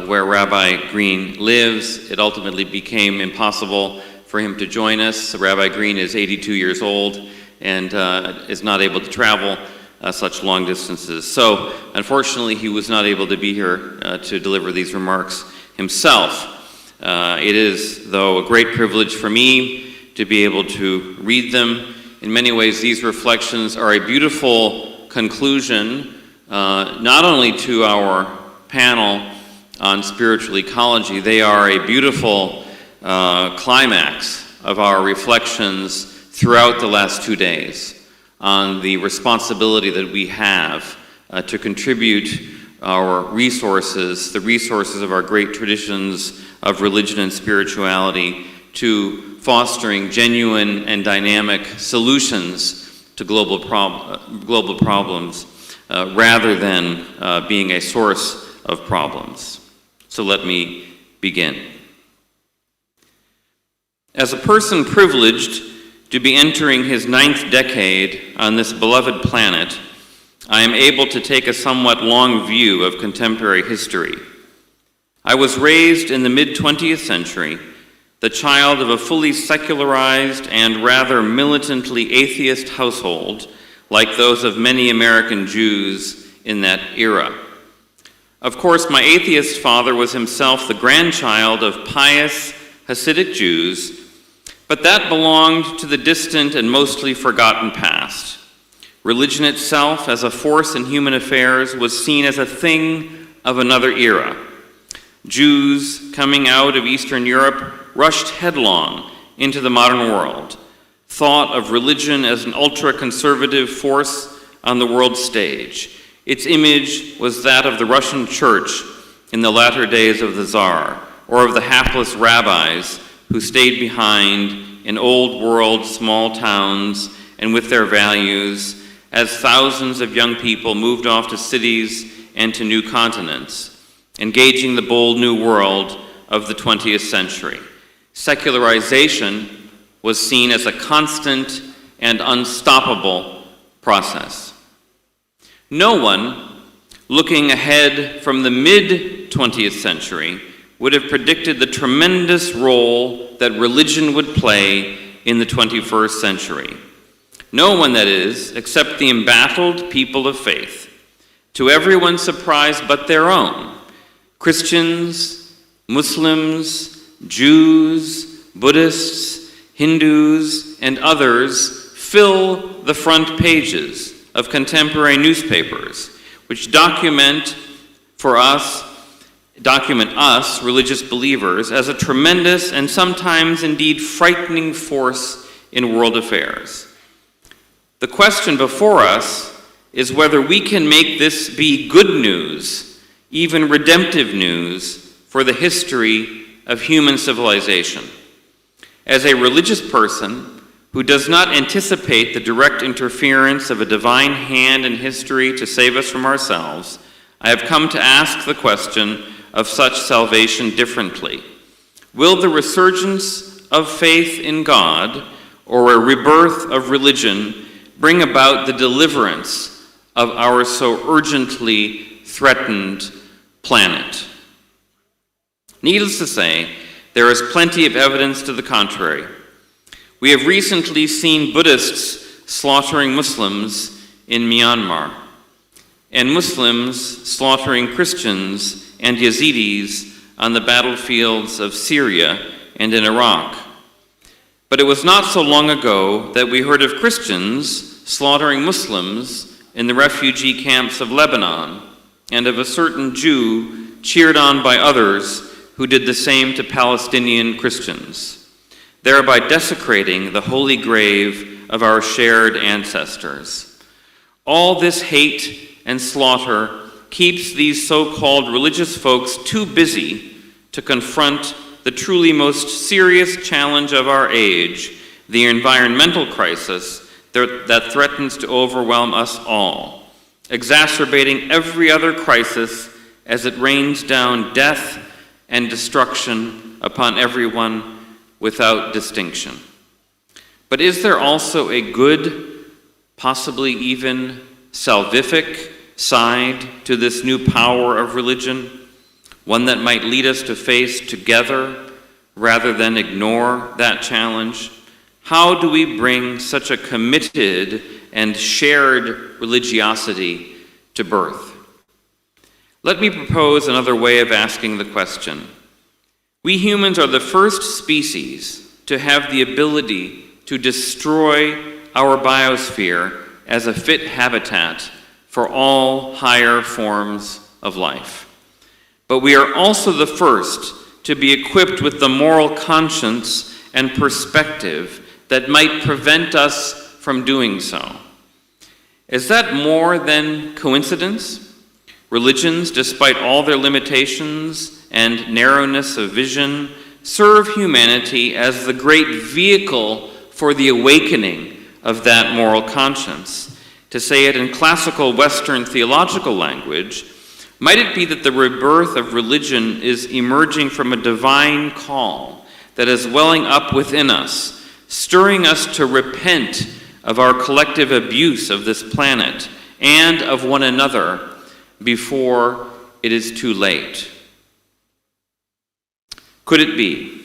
where Rabbi Green lives. It ultimately became impossible for him to join us. Rabbi Green is 82 years old and is not able to travel such long distances. So, unfortunately, he was not able to be here to deliver these remarks himself. It is, though, a great privilege for me to be able to read them. In many ways, these reflections are a beautiful conclusion, not only to our panel on spiritual ecology, they are a beautiful climax of our reflections throughout the last 2 days on the responsibility that we have to contribute our resources, the resources of our great traditions of religion and spirituality, to fostering genuine and dynamic solutions to global problems, rather than being a source of problems. So let me begin. As a person privileged to be entering his 9th decade on this beloved planet, I am able to take a somewhat long view of contemporary history. I was raised in the mid-20th century, the child of a fully secularized and rather militantly atheist household, like those of many American Jews in that era. Of course, my atheist father was himself the grandchild of pious Hasidic Jews, but that belonged to the distant and mostly forgotten past. Religion itself, as a force in human affairs, was seen as a thing of another era. Jews coming out of Eastern Europe rushed headlong into the modern world, thought of religion as an ultra-conservative force on the world stage. Its image was that of the Russian church in the latter days of the Tsar, or of the hapless rabbis who stayed behind in old world small towns and with their values as thousands of young people moved off to cities and to new continents, engaging the bold new world of the 20th century. Secularization was seen as a constant and unstoppable process. No one looking ahead from the mid-20th century would have predicted the tremendous role that religion would play in the 21st century. No one, that is, except the embattled people of faith. To everyone's surprise but their own, Christians, Muslims, Jews, Buddhists, Hindus, and others fill the front pages of contemporary newspapers, which document us, religious believers, as a tremendous and sometimes indeed frightening force in world affairs. The question before us is whether we can make this be good news, even redemptive news, for the history of human civilization. As a religious person who does not anticipate the direct interference of a divine hand in history to save us from ourselves, I have come to ask the question of such salvation differently. Will the resurgence of faith in God or a rebirth of religion bring about the deliverance of our so urgently threatened planet? Needless to say, there is plenty of evidence to the contrary. We have recently seen Buddhists slaughtering Muslims in Myanmar, and Muslims slaughtering Christians and Yazidis on the battlefields of Syria and in Iraq. But it was not so long ago that we heard of Christians slaughtering Muslims in the refugee camps of Lebanon, and of a certain Jew cheered on by others who did the same to Palestinian Christians, thereby desecrating the holy grave of our shared ancestors. All this hate and slaughter keeps these so-called religious folks too busy to confront the truly most serious challenge of our age, the environmental crisis that threatens to overwhelm us all, exacerbating every other crisis as it rains down death and destruction upon everyone without distinction. But is there also a good, possibly even salvific side to this new power of religion, one that might lead us to face together rather than ignore that challenge? How do we bring such a committed and shared religiosity to birth? Let me propose another way of asking the question. We humans are the first species to have the ability to destroy our biosphere as a fit habitat for all higher forms of life. But we are also the first to be equipped with the moral conscience and perspective that might prevent us from doing so. Is that more than coincidence? Religions, despite all their limitations and narrowness of vision, serve humanity as the great vehicle for the awakening of that moral conscience. To say it in classical Western theological language, might it be that the rebirth of religion is emerging from a divine call that is welling up within us, stirring us to repent of our collective abuse of this planet and of one another before it is too late? Could it be?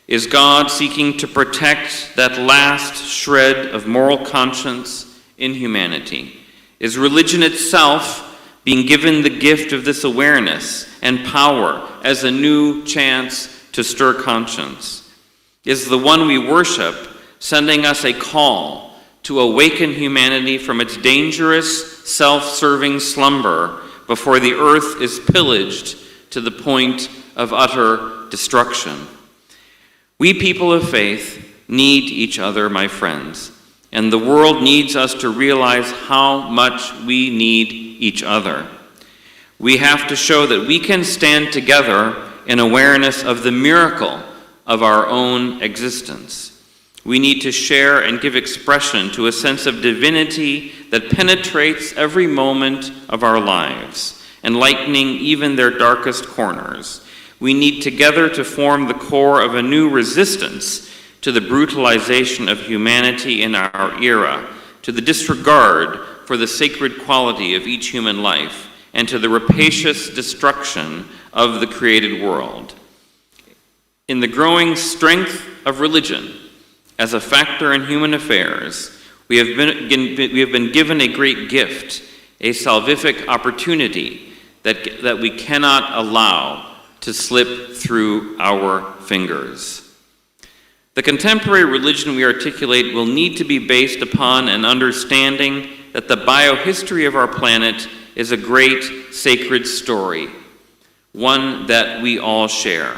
Is God seeking to protect that last shred of moral conscience in humanity? Is religion itself being given the gift of this awareness and power as a new chance to stir conscience? Is the one we worship sending us a call to awaken humanity from its dangerous, self-serving slumber before the earth is pillaged to the point of utter destruction? We people of faith need each other, my friends, and the world needs us to realize how much we need each other. We have to show that we can stand together in awareness of the miracle of our own existence. We need to share and give expression to a sense of divinity that penetrates every moment of our lives, enlightening even their darkest corners. We need together to form the core of a new resistance to the brutalization of humanity in our era, to the disregard for the sacred quality of each human life, and to the rapacious destruction of the created world. In the growing strength of religion as a factor in human affairs, we have been given a great gift, a salvific opportunity that we cannot allow to slip through our fingers. The contemporary religion we articulate will need to be based upon an understanding that the biohistory of our planet is a great sacred story, one that we all share.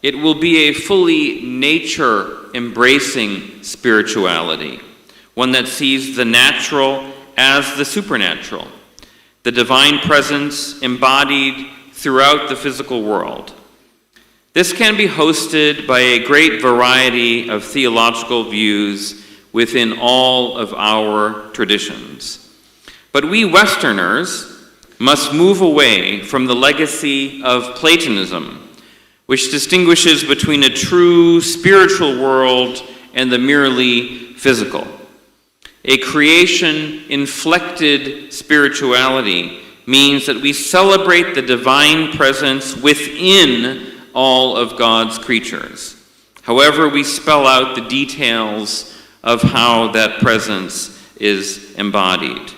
It will be a fully nature-embracing spirituality, one that sees the natural as the supernatural, the divine presence embodied throughout the physical world. This can be hosted by a great variety of theological views within all of our traditions. But we Westerners must move away from the legacy of Platonism, which distinguishes between a true spiritual world and the merely physical. A creation-inflected spirituality means that we celebrate the divine presence within all of God's creatures. However, we spell out the details of how that presence is embodied.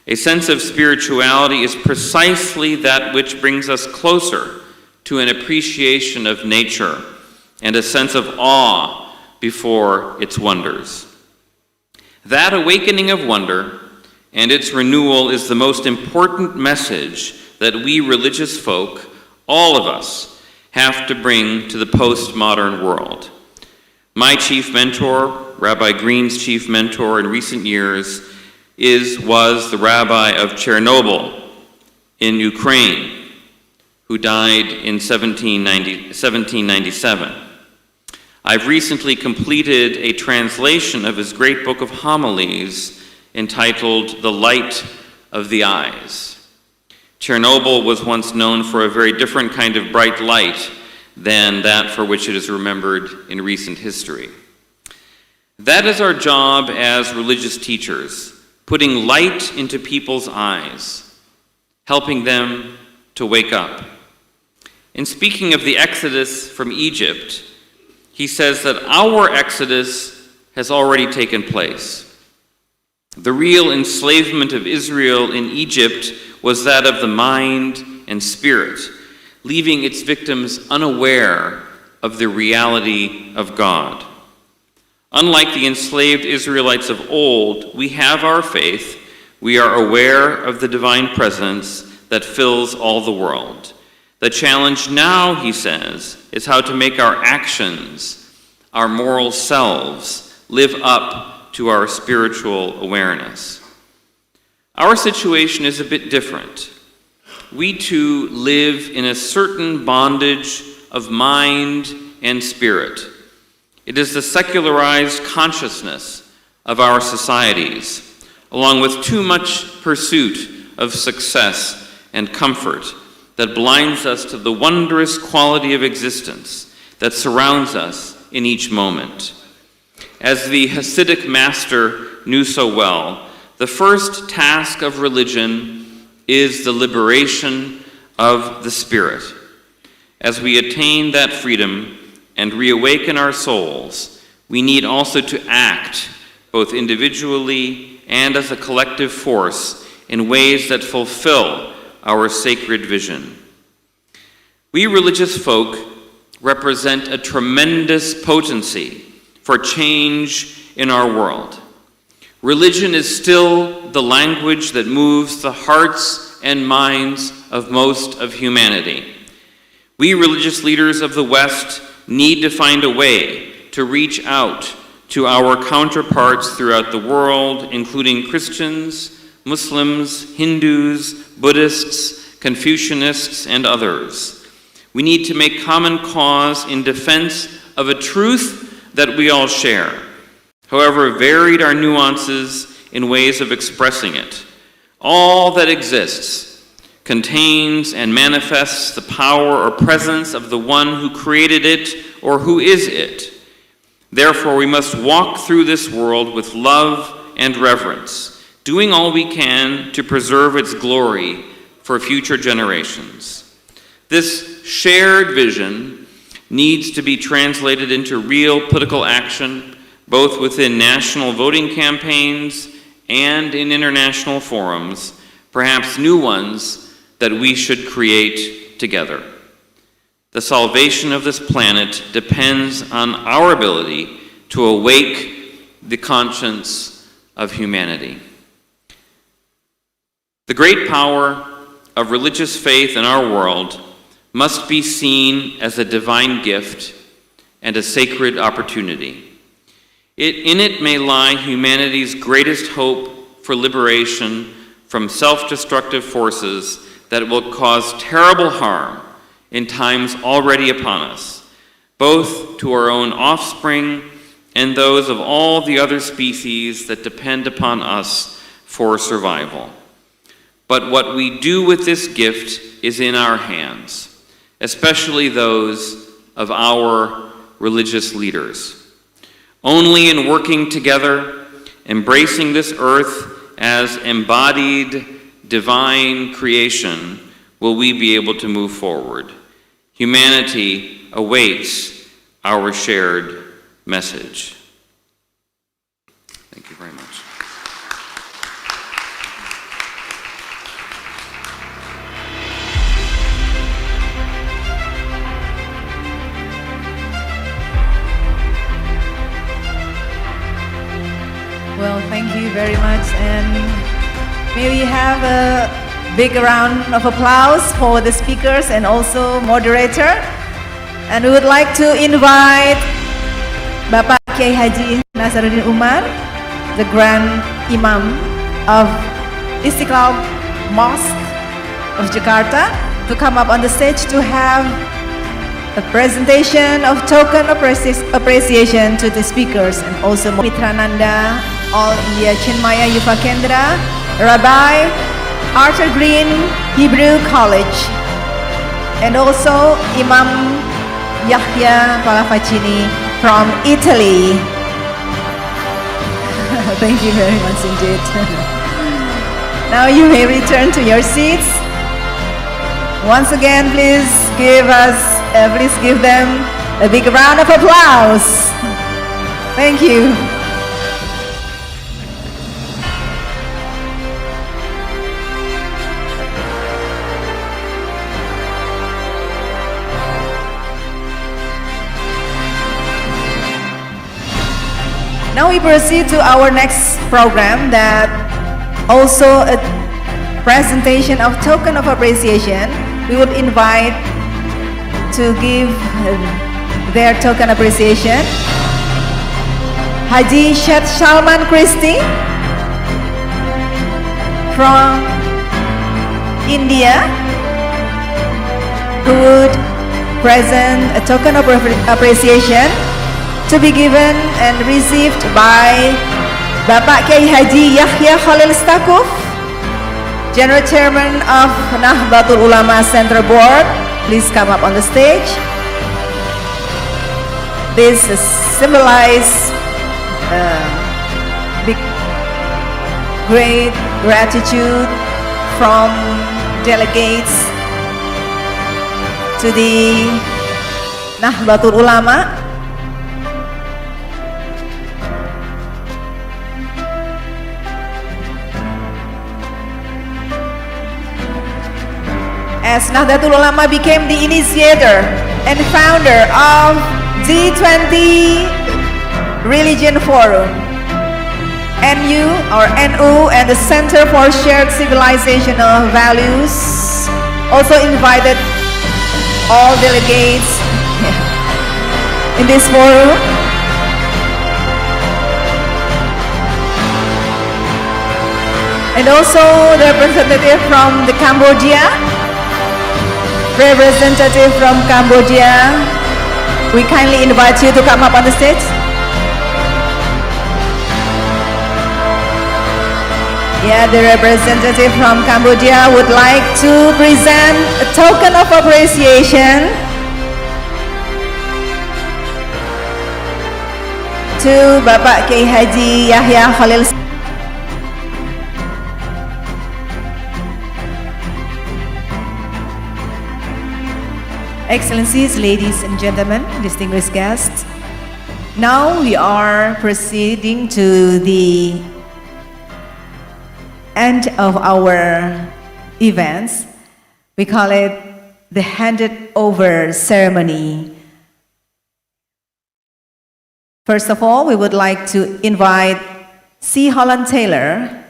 A sense of spirituality is precisely that which brings us closer to an appreciation of nature and a sense of awe before its wonders. That awakening of wonder and its renewal is the most important message that we religious folk, all of us, have to bring to the postmodern world. My chief mentor, Rabbi Green's chief mentor in recent years, was the rabbi of Chernobyl in Ukraine, who died in 1797. I've recently completed a translation of his great book of homilies entitled The Light of the Eyes. Chernobyl was once known for a very different kind of bright light than that for which it is remembered in recent history. That is our job as religious teachers, putting light into people's eyes, helping them to wake up. In speaking of the exodus from Egypt, he says that our exodus has already taken place. The real enslavement of Israel in Egypt was that of the mind and spirit, leaving its victims unaware of the reality of God. Unlike the enslaved Israelites of old, we have our faith. We are aware of the divine presence that fills all the world. The challenge now, he says, is how to make our actions, our moral selves, live up to our spiritual awareness. Our situation is a bit different. We too live in a certain bondage of mind and spirit. It is the secularized consciousness of our societies, along with too much pursuit of success and comfort, that blinds us to the wondrous quality of existence that surrounds us in each moment. As the Hasidic master knew so well, the first task of religion is the liberation of the spirit. As we attain that freedom and reawaken our souls, we need also to act, both individually and as a collective force, in ways that fulfill our sacred vision. We religious folk represent a tremendous potency for change in our world. Religion is still the language that moves the hearts and minds of most of humanity. We religious leaders of the West need to find a way to reach out to our counterparts throughout the world, including Christians, Muslims, Hindus, Buddhists, Confucianists, and others. We need to make common cause in defense of a truth that we all share, however varied our nuances in ways of expressing it. All that exists contains and manifests the power or presence of the one who created it or who is it. Therefore, we must walk through this world with love and reverence, doing all we can to preserve its glory for future generations. This shared vision needs to be translated into real political action, both within national voting campaigns and in international forums, perhaps new ones that we should create together. The salvation of this planet depends on our ability to awake the conscience of humanity. The great power of religious faith in our world must be seen as a divine gift and a sacred opportunity. In it may lie humanity's greatest hope for liberation from self-destructive forces that will cause terrible harm in times already upon us, both to our own offspring and those of all the other species that depend upon us for survival. But what we do with this gift is in our hands, especially those of our religious leaders. Only in working together, embracing this earth as embodied divine creation, will we be able to move forward. Humanity awaits our shared message. Thank you very much. Well, thank you very much, and may we have a big round of applause for the speakers and also moderator. And we would like to invite Bapak Kiai Haji Nasaruddin Umar, the Grand Imam of Istiqlal Mosque of Jakarta, to come up on the stage to have a presentation of token appreciation to the speakers, and also Mitrananda, All India Chinmaya Yuva Kendra, Rabbi, Arthur Green Hebrew College, and also Imam Yahya Pallavicini from Italy. Thank you very much indeed. Now you may return to your seats. Once again, please give them a big round of applause. Thank you. Now we proceed to our next program, that also a presentation of token of appreciation. We would invite to give their token appreciation Haji Syed Salman Christie from India, who would present a token of appreciation to be given and received by Bapak Kiai Haji Yahya Khalil Stakuf, General Chairman of Nahdlatul Ulama Central Board. Please come up on the stage. This symbolizes big, great gratitude from delegates to the Nahdlatul Ulama. As Nahdlatul Ulama became the initiator and founder of G20 Religion Forum, NU or NU and the Center for Shared Civilizational Values also invited all delegates in this forum. And also the representative from the Cambodia. Representative from Cambodia, we kindly invite you to come up on the stage. Yeah, the representative from Cambodia would like to present a token of appreciation to Bapak Kiai Haji Yahya Khalil. Excellencies, ladies and gentlemen, distinguished guests, now we are proceeding to the end of our events. We call it the handed over ceremony. First of all, we would like to invite C. Holland Taylor,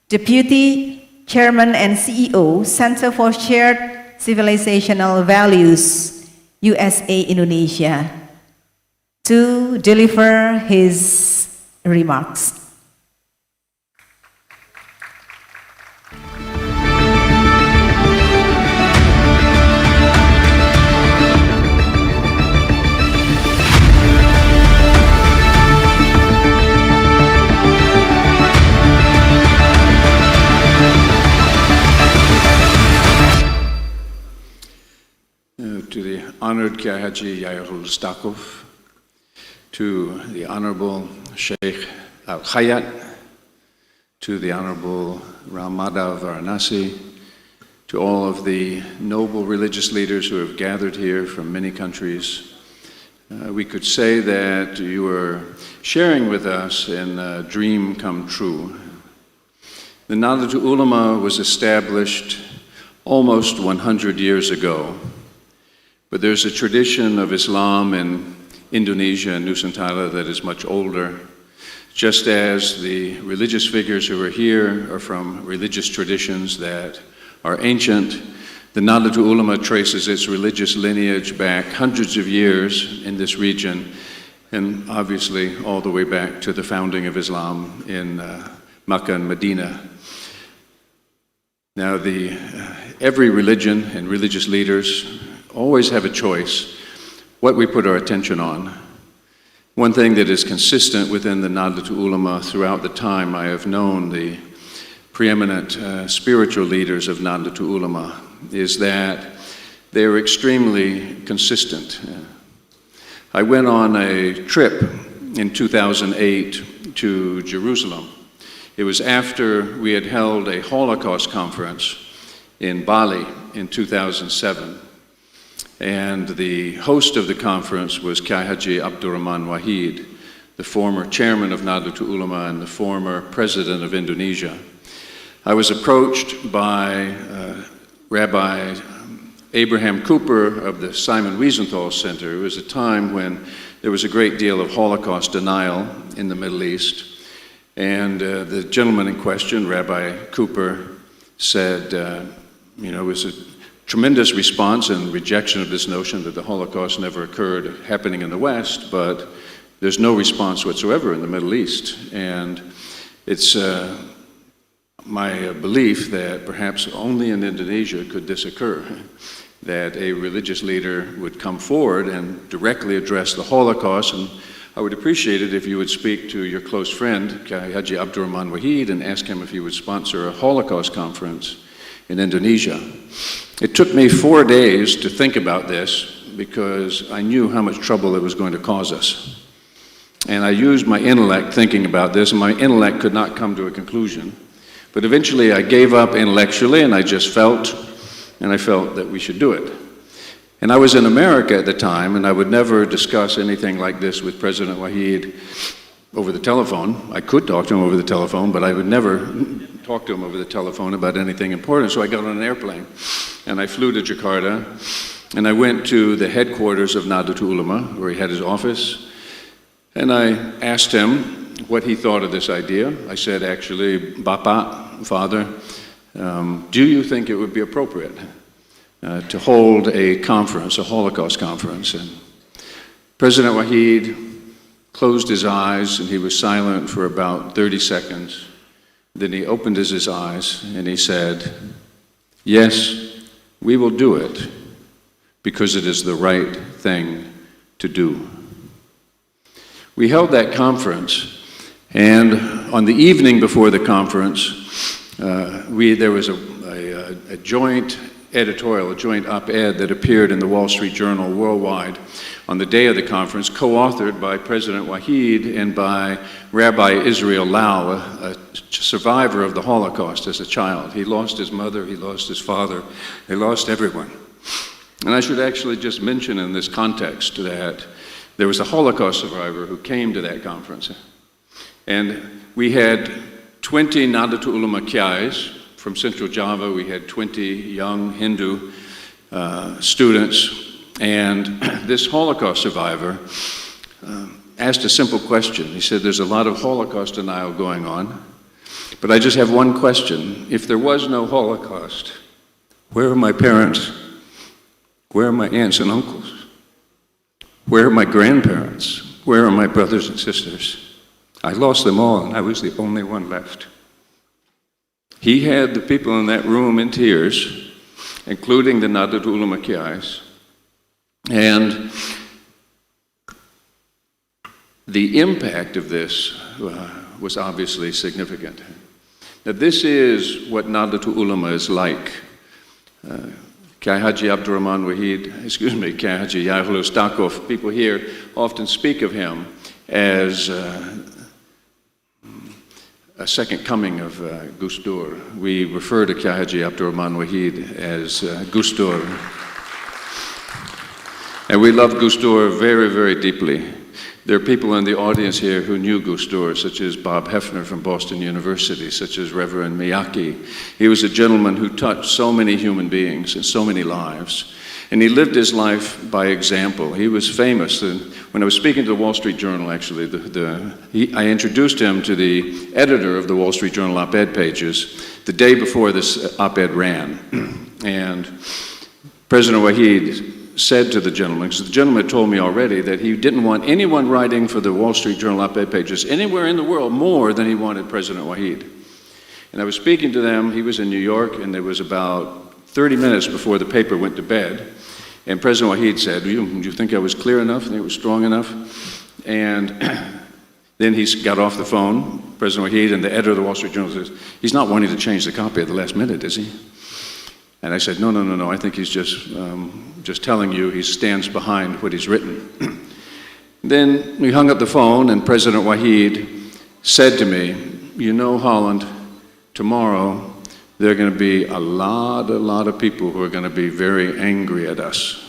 Deputy Chairman and CEO, Center for Shared Civilizational Values, USA, Indonesia, to deliver his remarks. To the honored Kiai Haji Yahya Stakov, to the Honorable Sheikh Al-Hyatt, to the Honorable Ramada Varanasi, to all of the noble religious leaders who have gathered here from many countries. We could say that you are sharing with us in a dream come true. The Nahdlatul Ulama was established almost 100 years ago. But there's a tradition of Islam in Indonesia and Nusantara that is much older, just as the religious figures who are here are from religious traditions that are ancient. The Nahdlatul Ulama traces its religious lineage back hundreds of years in this region, and obviously all the way back to the founding of Islam in Makkah and Medina. Now, every religion and religious leaders always have a choice what we put our attention on. One thing that is consistent within the Nahdlatul Ulama throughout the time I have known the preeminent spiritual leaders of Nahdlatul Ulama is that they are extremely consistent. I went on a trip in 2008 to Jerusalem. It was after we had held a Holocaust conference in Bali in 2007. And the host of the conference was Kiai Haji Abdurrahman Wahid, the former chairman of Nahdlatul Ulama and the former president of Indonesia. I was approached by Rabbi Abraham Cooper of the Simon Wiesenthal Center. It was a time when there was a great deal of Holocaust denial in the Middle East. And the gentleman in question, Rabbi Cooper, said, it was a tremendous response and rejection of this notion that the Holocaust never occurred happening in the West, but there's no response whatsoever in the Middle East. And it's my belief that perhaps only in Indonesia could this occur, that a religious leader would come forward and directly address the Holocaust. And I would appreciate it if you would speak to your close friend, Kiai Haji Abdurrahman Wahid, and ask him if he would sponsor a Holocaust conference in Indonesia. It took me 4 days to think about this because I knew how much trouble it was going to cause us. And I used my intellect thinking about this, and my intellect could not come to a conclusion. But eventually I gave up intellectually, and I just felt, and I felt that we should do it. And I was in America at the time, and I would never discuss anything like this with President Wahid over the telephone. I could talk to him over the telephone, but I would never talk to him over the telephone about anything important. So I got on an airplane, and I flew to Jakarta, and I went to the headquarters of Nahdlatul Ulama, where he had his office, and I asked him what he thought of this idea. I said, actually, Bapak, Father, do you think it would be appropriate to hold a conference, a Holocaust conference? And President Wahid closed his eyes, and he was silent for about 30 seconds. Then he opened his eyes, and he said, yes, we will do it, because it is the right thing to do. We held that conference, and on the evening before the conference, there was a joint editorial, a joint op-ed that appeared in the Wall Street Journal worldwide on the day of the conference, co-authored by President Wahid and by Rabbi Israel Lau, a survivor of the Holocaust as a child. He lost his mother, he lost his father, he lost everyone. And I should actually just mention in this context that there was a Holocaust survivor who came to that conference. And we had 20 Nahdlatul Ulama Kiais from Central Java. We had 20 young Hindu students. And this Holocaust survivor asked a simple question. He said, there's a lot of Holocaust denial going on, but I just have one question. If there was no Holocaust, where are my parents? Where are my aunts and uncles? Where are my grandparents? Where are my brothers and sisters? I lost them all, and I was the only one left. He had the people in that room in tears, including the Nahdlatul Ulama Kiais, and the impact of this was obviously significant. Now, this is what Nahdlatul Ulama is like. Kai Haji Abdurrahman Wahid, Kai Haji Yahya Stakov, people here often speak of him as a second coming of Gustur. We refer to Kai Haji Abdurrahman Wahid as Gustur. And we love Gustur very, very deeply. There are people in the audience here who knew Gustur, such as Bob Hefner from Boston University, such as Reverend Miyake. He was a gentleman who touched so many human beings and so many lives. And he lived his life by example. He was famous. When I was speaking to the Wall Street Journal, actually, I introduced him to the editor of the Wall Street Journal op-ed pages the day before this op-ed ran. And President Wahid said to the gentleman, because the gentleman told me already that he didn't want anyone writing for the Wall Street Journal op-ed pages anywhere in the world more than he wanted President Wahid. And I was speaking to them. He was in New York, and it was about 30 minutes before the paper went to bed. And President Wahid said, do you think I was clear enough? Think it was strong enough? And then he got off the phone, President Wahid, and the editor of the Wall Street Journal says, he's not wanting to change the copy at the last minute, is he? And I said, no, I think he's just telling you he stands behind what he's written. Then we hung up the phone, and President Wahid said to me, you know, Holland, tomorrow there are going to be a lot of people who are going to be very angry at us.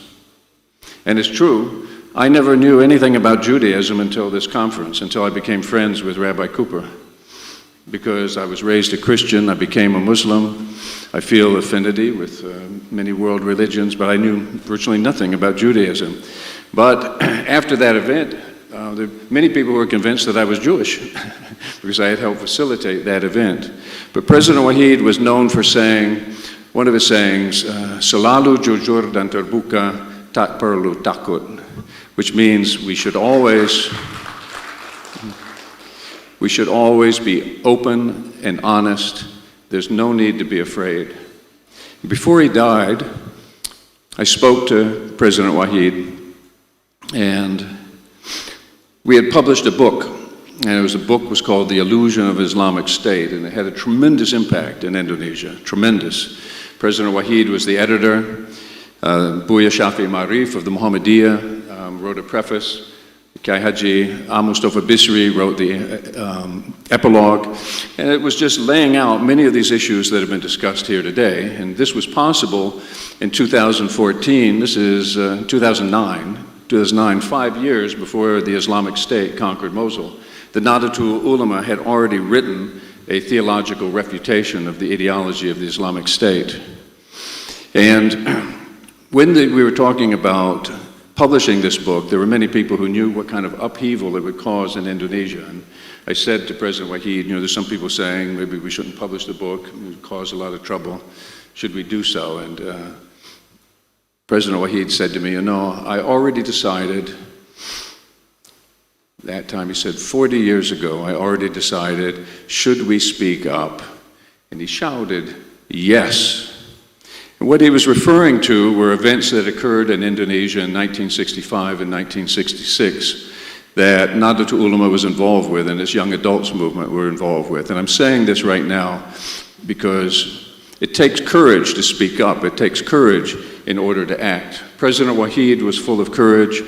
And it's true, I never knew anything about Judaism until this conference, until I became friends with Rabbi Cooper. Because I was raised a Christian, I became a Muslim. I feel affinity with many world religions, but I knew virtually nothing about Judaism. But after that event, there were many people who were convinced that I was Jewish because I had helped facilitate that event. But President Wahid was known for saying, one of his sayings, "Selalu jujur dan terbuka, tak perlu takut," which means we should always be open and honest. There's no need to be afraid. Before he died, I spoke to President Wahid, and we had published a book, and the book was called The Illusion of Islamic State, and it had a tremendous impact in Indonesia, tremendous. President Wahid was the editor. Buya Shafi Marif of the Muhammadiyah wrote a preface. Haji Mustafa Bisri wrote the epilogue, and it was just laying out many of these issues that have been discussed here today. And this was possible in 2014. This is 2009, 5 years before the Islamic State conquered Mosul. The Nahdlatul Ulema had already written a theological refutation of the ideology of the Islamic State. And when we were talking about publishing this book, there were many people who knew what kind of upheaval it would cause in Indonesia. And I said to President Wahid, there's some people saying maybe we shouldn't publish the book, it would cause a lot of trouble. Should we do so? And President Wahid said to me, I already decided, that time he said, 40 years ago, I already decided, should we speak up? And he shouted, yes. And what he was referring to were events that occurred in Indonesia in 1965 and 1966 that Nahdlatul Ulama was involved with and this young adults movement were involved with. And I'm saying this right now because it takes courage to speak up. It takes courage in order to act. President Wahid was full of courage.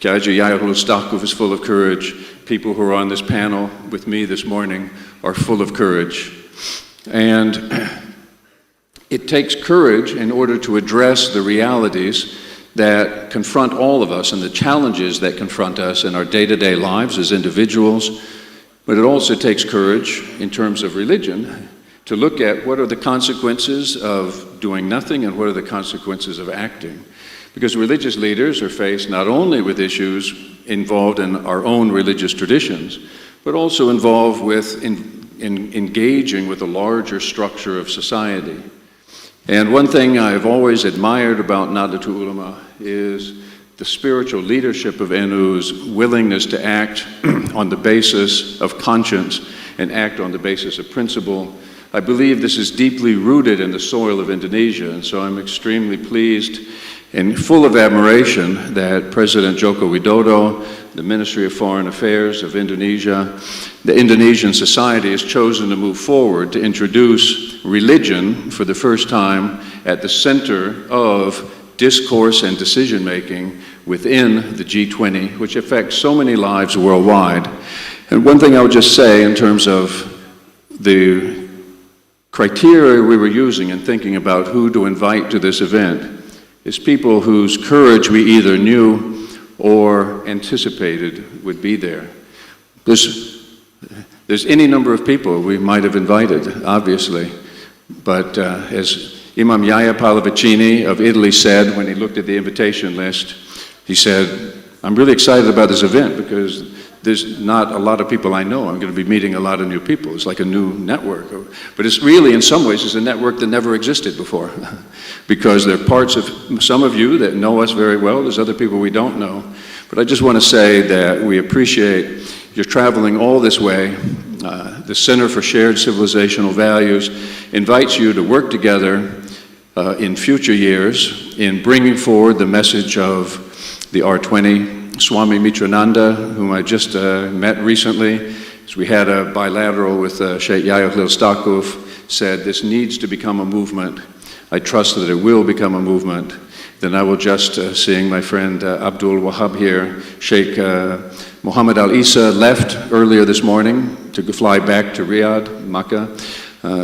Yahya was full of courage. People who are on this panel with me this morning are full of courage. And it takes courage in order to address the realities that confront all of us and the challenges that confront us in our day-to-day lives as individuals. But it also takes courage in terms of religion to look at what are the consequences of doing nothing and what are the consequences of acting. Because religious leaders are faced not only with issues involved in our own religious traditions, but also involved with engaging with a larger structure of society. And one thing I've always admired about Nahdlatul Ulama is the spiritual leadership of NU's willingness to act on the basis of conscience and act on the basis of principle. I believe this is deeply rooted in the soil of Indonesia, and so I'm extremely pleased and full of admiration that President Joko Widodo, the Ministry of Foreign Affairs of Indonesia, the Indonesian society has chosen to move forward to introduce religion for the first time at the center of discourse and decision-making within the G20, which affects so many lives worldwide. And one thing I would just say in terms of the criteria we were using in thinking about who to invite to this event is people whose courage we either knew or anticipated would be there. There's any number of people we might have invited, obviously, but as Imam Yahya Pallavicini of Italy said when he looked at the invitation list, he said, I'm really excited about this event because there's not a lot of people I know. I'm going to be meeting a lot of new people. It's like a new network. But it's really, in some ways, it's a network that never existed before because there are parts of some of you that know us very well. There's other people we don't know. But I just want to say that we appreciate you're traveling all this way. The Center for Shared Civilizational Values invites you to work together in future years in bringing forward the message of the R20. Swami Mitrananda, whom I just met recently, as we had a bilateral with Sheikh Yahya said this needs to become a movement. I trust that it will become a movement. Then I will just, seeing my friend Abdul Wahab here, Sheikh Muhammad Al-Isa left earlier this morning to fly back to Riyadh, Makkah.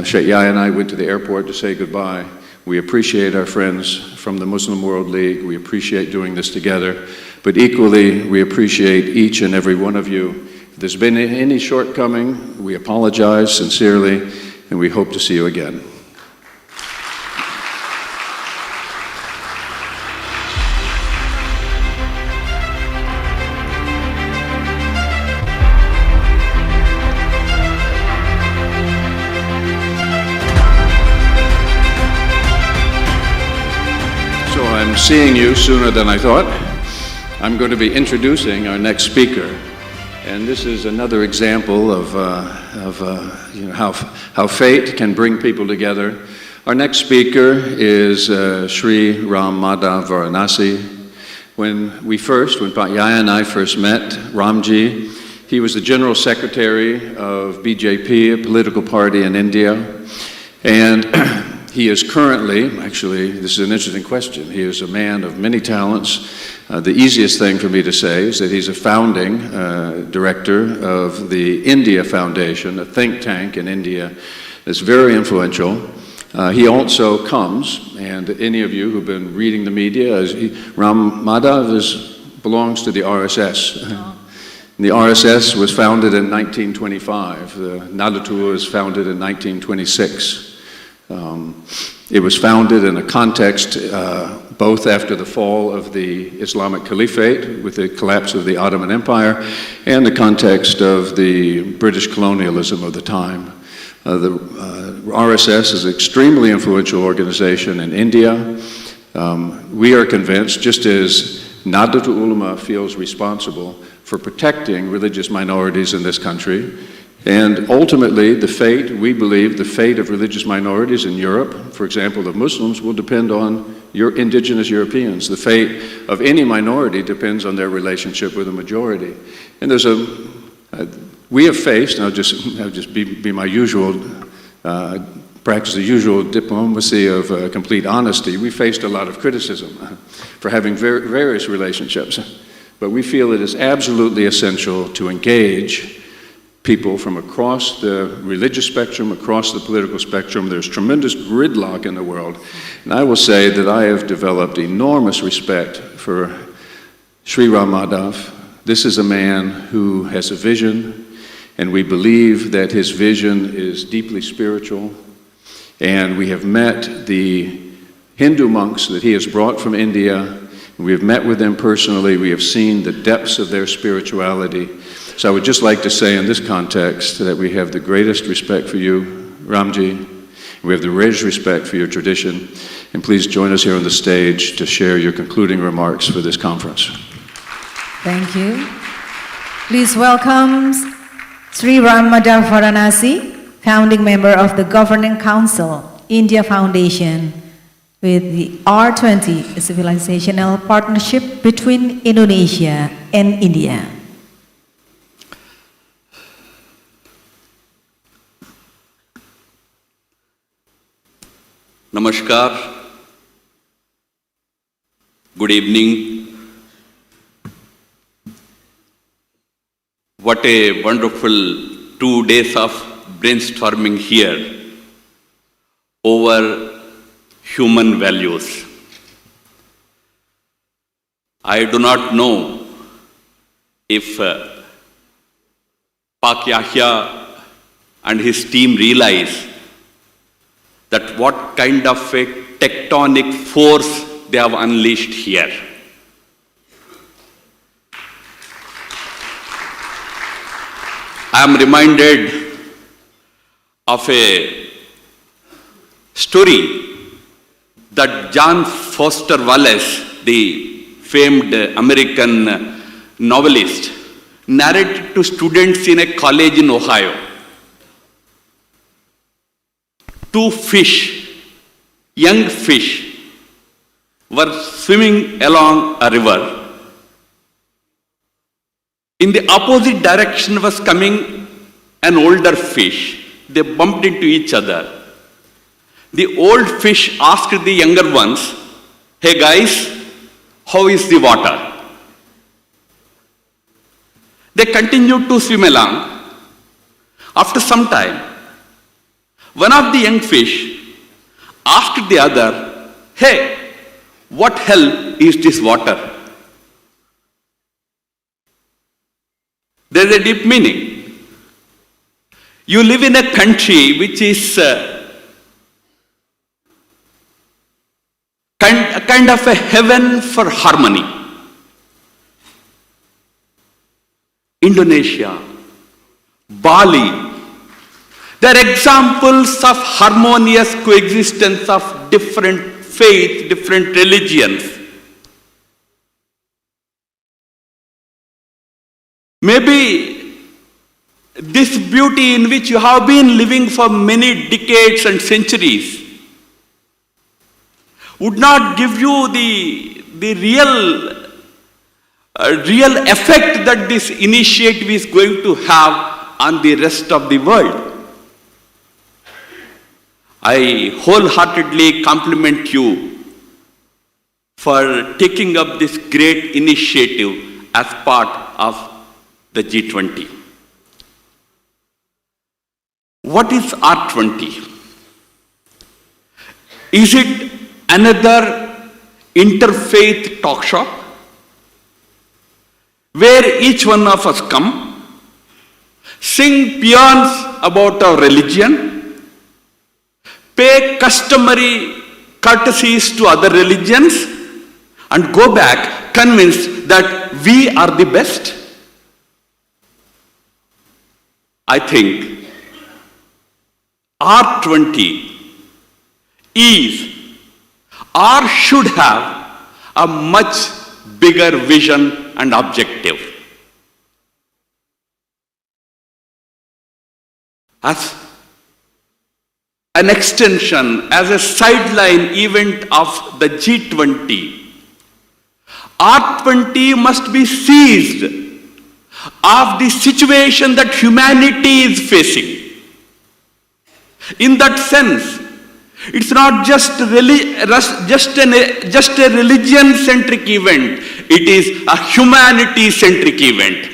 Sheikh Yahya and I went to the airport to say goodbye. We appreciate our friends from the Muslim World League. We appreciate doing this together. But equally, we appreciate each and every one of you. If there's been any shortcoming, we apologize sincerely, and we hope to see you again. So I'm seeing you sooner than I thought. I'm going to be introducing our next speaker, and this is another example of how fate can bring people together. Our next speaker is Sri Ram Madhav Varanasi. When Pat Yahya and I first met Ramji, he was the General Secretary of BJP, a political party in India, and he is currently, actually, this is an interesting question, he is a man of many talents, The easiest thing for me to say is that he's a founding director of the India Foundation, a think tank in India that's very influential. He also comes, and any of you who've been reading the media, Ram Madhav belongs to the RSS. The RSS was founded in 1925. The Nahdlatul was founded in 1926. It was founded in a context both after the fall of the Islamic Caliphate with the collapse of the Ottoman Empire and the context of the British colonialism of the time. The RSS is an extremely influential organization in India. We are convinced, just as Nahdlatul Ulema feels responsible for protecting religious minorities in this country, and ultimately the fate, we believe, the fate of religious minorities in Europe, for example, of Muslims, will depend on your indigenous Europeans. The fate of any minority depends on their relationship with a majority. And there's we have faced, and I'll just be my usual, practice the usual diplomacy of complete honesty. We faced a lot of criticism for having various relationships, but we feel it is absolutely essential to engage people from across the religious spectrum, across the political spectrum. There's tremendous gridlock in the world. And I will say that I have developed enormous respect for Sri Ram Madhav. This is a man who has a vision, and we believe that his vision is deeply spiritual. And we have met the Hindu monks that he has brought from India. We have met with them personally. We have seen the depths of their spirituality. So I would just like to say in this context that we have the greatest respect for you, Ramji. We have the greatest respect for your tradition. And please join us here on the stage to share your concluding remarks for this conference. Thank you. Please welcome Sri Ram Madhav Varanasi, founding member of the Governing Council, India Foundation, with the R20, a civilizational partnership between Indonesia and India. Namaskar. Good evening. What a wonderful 2 days of brainstorming here over human values. I do not know if Pak Yahya and his team realize that what kind of a tectonic force they have unleashed here. I am reminded of a story that John Foster Wallace, the famed American novelist, narrated to students in a college in Ohio. 2 fish, young fish, were swimming along a river. In the opposite direction was coming an older fish. They bumped into each other. The old fish asked the younger ones, "Hey guys, how is the water?" They continued to swim along. After some time, one of the young fish asked the other, "Hey, what hell is this water?" There is a deep meaning. You live in a country which is kind of a heaven for harmony. Indonesia, Bali, they are examples of harmonious coexistence of different faiths, different religions. Maybe this beauty in which you have been living for many decades and centuries would not give you the real effect that this initiative is going to have on the rest of the world. I wholeheartedly compliment you for taking up this great initiative as part of the G20. What is R20? Is it another interfaith talk shop where each one of us come, sing peons about our religion, pay customary courtesies to other religions, and go back convinced that we are the best? I think R20 is or should have a much bigger vision and objective. As an extension, as a sideline event of the G20, R20 must be seized of the situation that humanity is facing. In that sense, it's not just a religion-centric event, it is a humanity-centric event.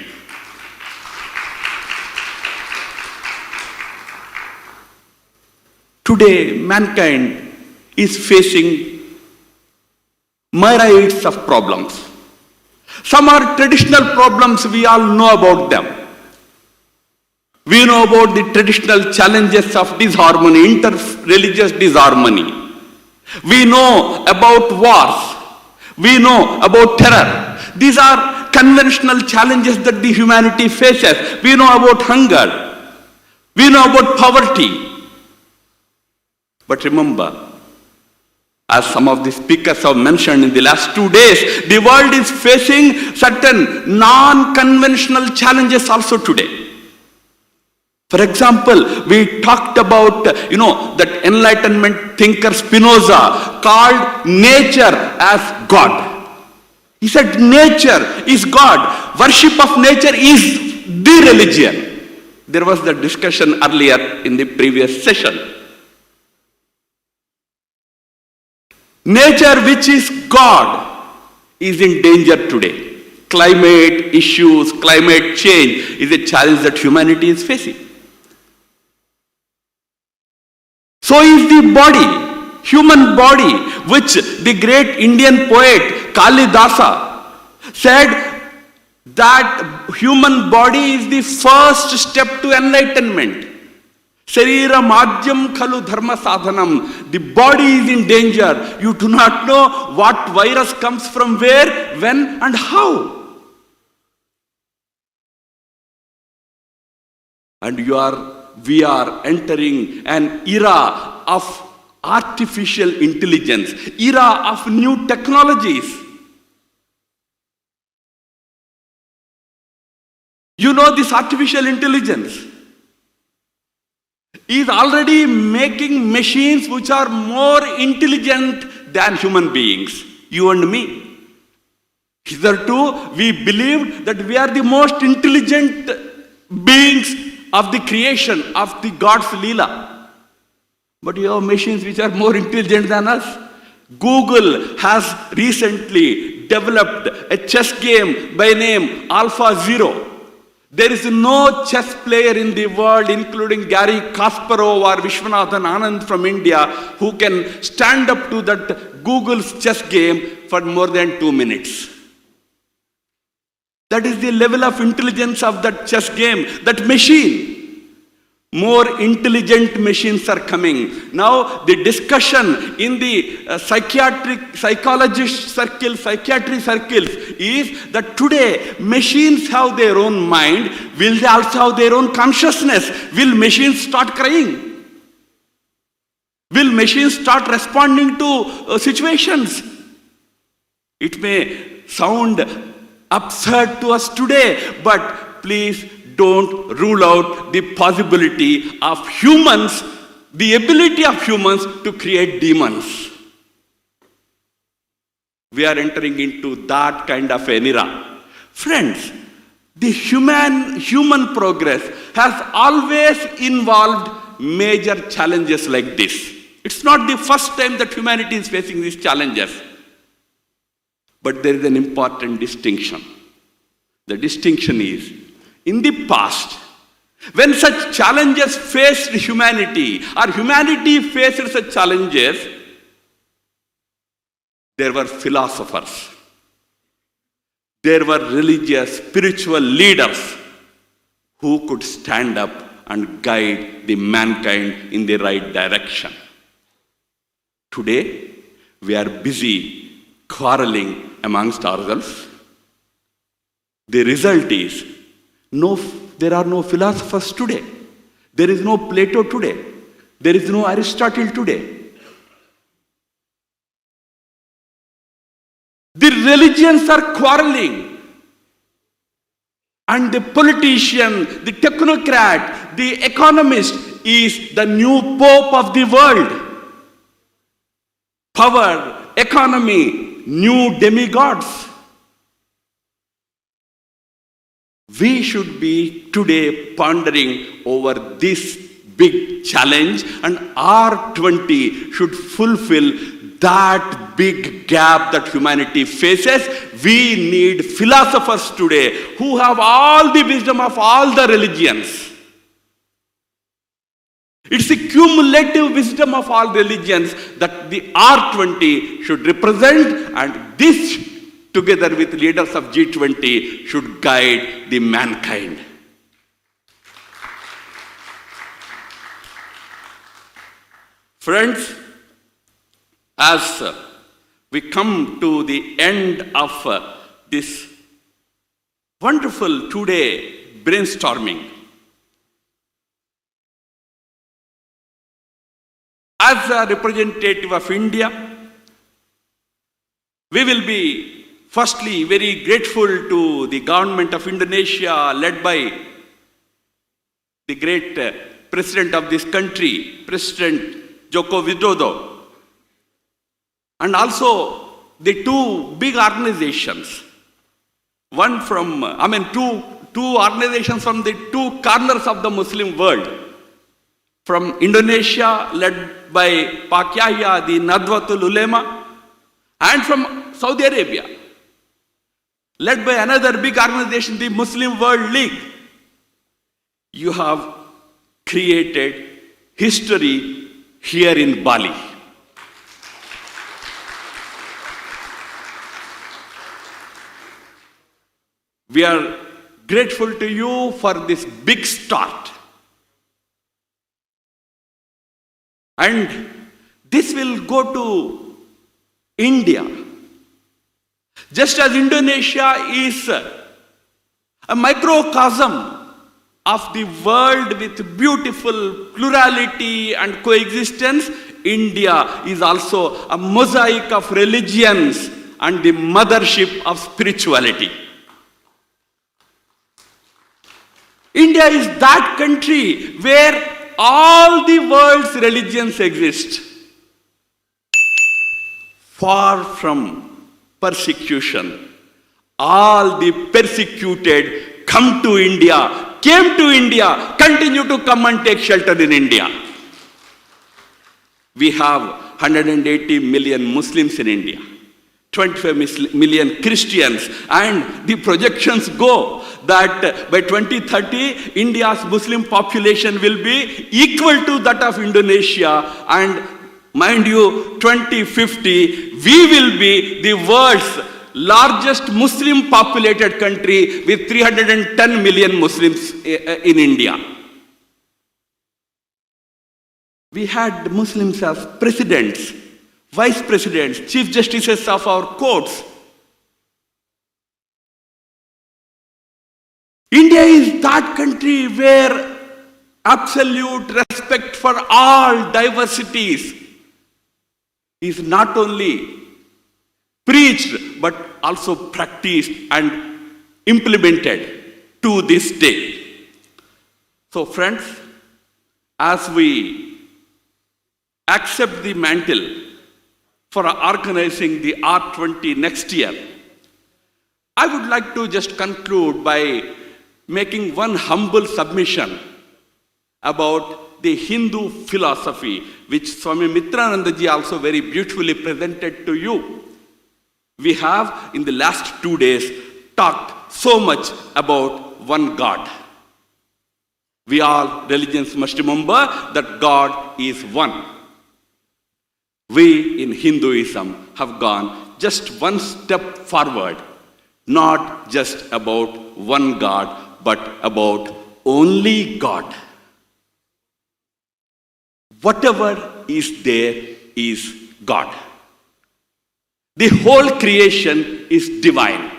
Today, mankind is facing myriads of problems. Some are traditional problems, we all know about them. We know about the traditional challenges of disharmony, inter-religious disharmony. We know about wars. We know about terror. These are conventional challenges that the humanity faces. We know about hunger. We know about poverty. But remember, as some of the speakers have mentioned in the last 2 days, the world is facing certain non-conventional challenges also today. For example, we talked about, that Enlightenment thinker Spinoza called nature as God. He said nature is God. Worship of nature is the religion. There was the discussion earlier in the previous session. Nature, which is God, is in danger today. Climate issues, climate change is a challenge that humanity is facing. So is the body, human body, which the great Indian poet Kalidasa said that human body is the first step to enlightenment. Sharira madhyam khalu dharma sadhanam. The body is in danger. You do not know what virus comes from where, when, and how. And we are entering an era of artificial intelligence, era of new technologies. You know, this artificial intelligence is already making machines which are more intelligent than human beings, you and me. Hitherto, we believed that we are the most intelligent beings of the creation, of the God's Leela. But you have machines which are more intelligent than us. Google has recently developed a chess game by name AlphaZero. There is no chess player in the world, including Gary Kasparov or Vishwanathan Anand from India, who can stand up to that Google's chess game for more than 2 minutes. That is the level of intelligence of that chess game, that machine. More intelligent machines are coming. Now, the discussion in the psychiatry circles is that today machines have their own mind. Will they also have their own consciousness? Will machines start crying? Will machines start responding to situations? It may sound absurd to us today, but please don't rule out the possibility of humans, the ability of humans to create demons. We are entering into that kind of an era. Friends, the human progress has always involved major challenges like this. It's not the first time that humanity is facing these challenges. But there is an important distinction. The distinction is, in the past, when such challenges faced humanity, or humanity faced such challenges, there were philosophers, there were religious, spiritual leaders who could stand up and guide the mankind in the right direction. Today, we are busy quarreling amongst ourselves. The result is, there are no philosophers today. There is no Plato today. There is no Aristotle today. The religions are quarreling. And the politician, the technocrat, the economist is the new pope of the world. Power, economy, new demigods. We should be today pondering over this big challenge, and R20 should fulfill that big gap that humanity faces. We need philosophers today who have all the wisdom of all the religions. It's the cumulative wisdom of all religions that the R20 should represent, and this, together with leaders of G20, should guide the mankind. Friends, as we come to the end of this wonderful two-day brainstorming, as a representative of India, we will be firstly very grateful to the government of Indonesia, led by the great president of this country, President Joko Widodo, and also the two big organizations, two organizations from the two corners of the Muslim world. From Indonesia, led by Pak Yahya, the Nahdlatul Ulema, and from Saudi Arabia, led by another big organization, the Muslim World League. You have created history here in Bali. We are grateful to you for this big start. And this will go to India. Just as Indonesia is a microcosm of the world with beautiful plurality and coexistence, India is also a mosaic of religions and the mothership of spirituality. India is that country where all the world's religions exist, far from persecution. All the persecuted came to India, continue to come and take shelter in India. We have 180 million Muslims in India, 25 million Christians, and the projections go that by 2030, India's Muslim population will be equal to that of Indonesia, and mind you, 2050, we will be the world's largest Muslim populated country with 310 million Muslims in India. We had Muslims as presidents, vice presidents, chief justices of our courts. India is that country where absolute respect for all diversities is not only preached but also practiced and implemented to this day. So friends, as we accept the mantle for organizing the R20 next year, I would like to just conclude by making one humble submission about the Hindu philosophy, which Swami Mitrananda ji also very beautifully presented to you. We have, in the last 2 days, talked so much about one God. We all religions must remember that God is one. We in Hinduism have gone just one step forward, not just about one God, but about only God. Whatever is there is God. The whole creation is divine.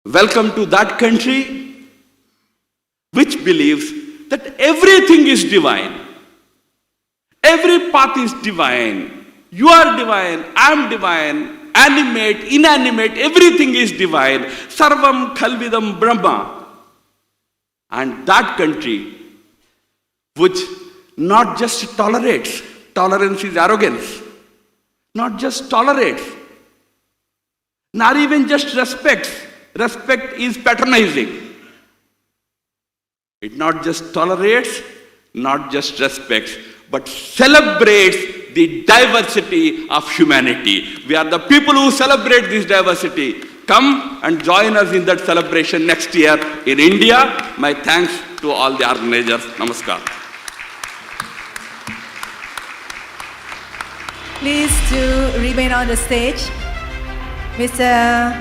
Welcome to that country which believes that everything is divine. Every path is divine. You are divine, I am divine, animate, inanimate, everything is divine. Sarvam Khalvidam Brahma. And that country which not just tolerates, tolerance is arrogance, not just tolerates, not even just respects, respect is patronizing. It not just tolerates, not just respects, but celebrates the diversity of humanity. We are the people who celebrate this diversity. Come and join us in that celebration next year in India. My thanks to all the organizers. Namaskar. Please to remain on the stage. Mr.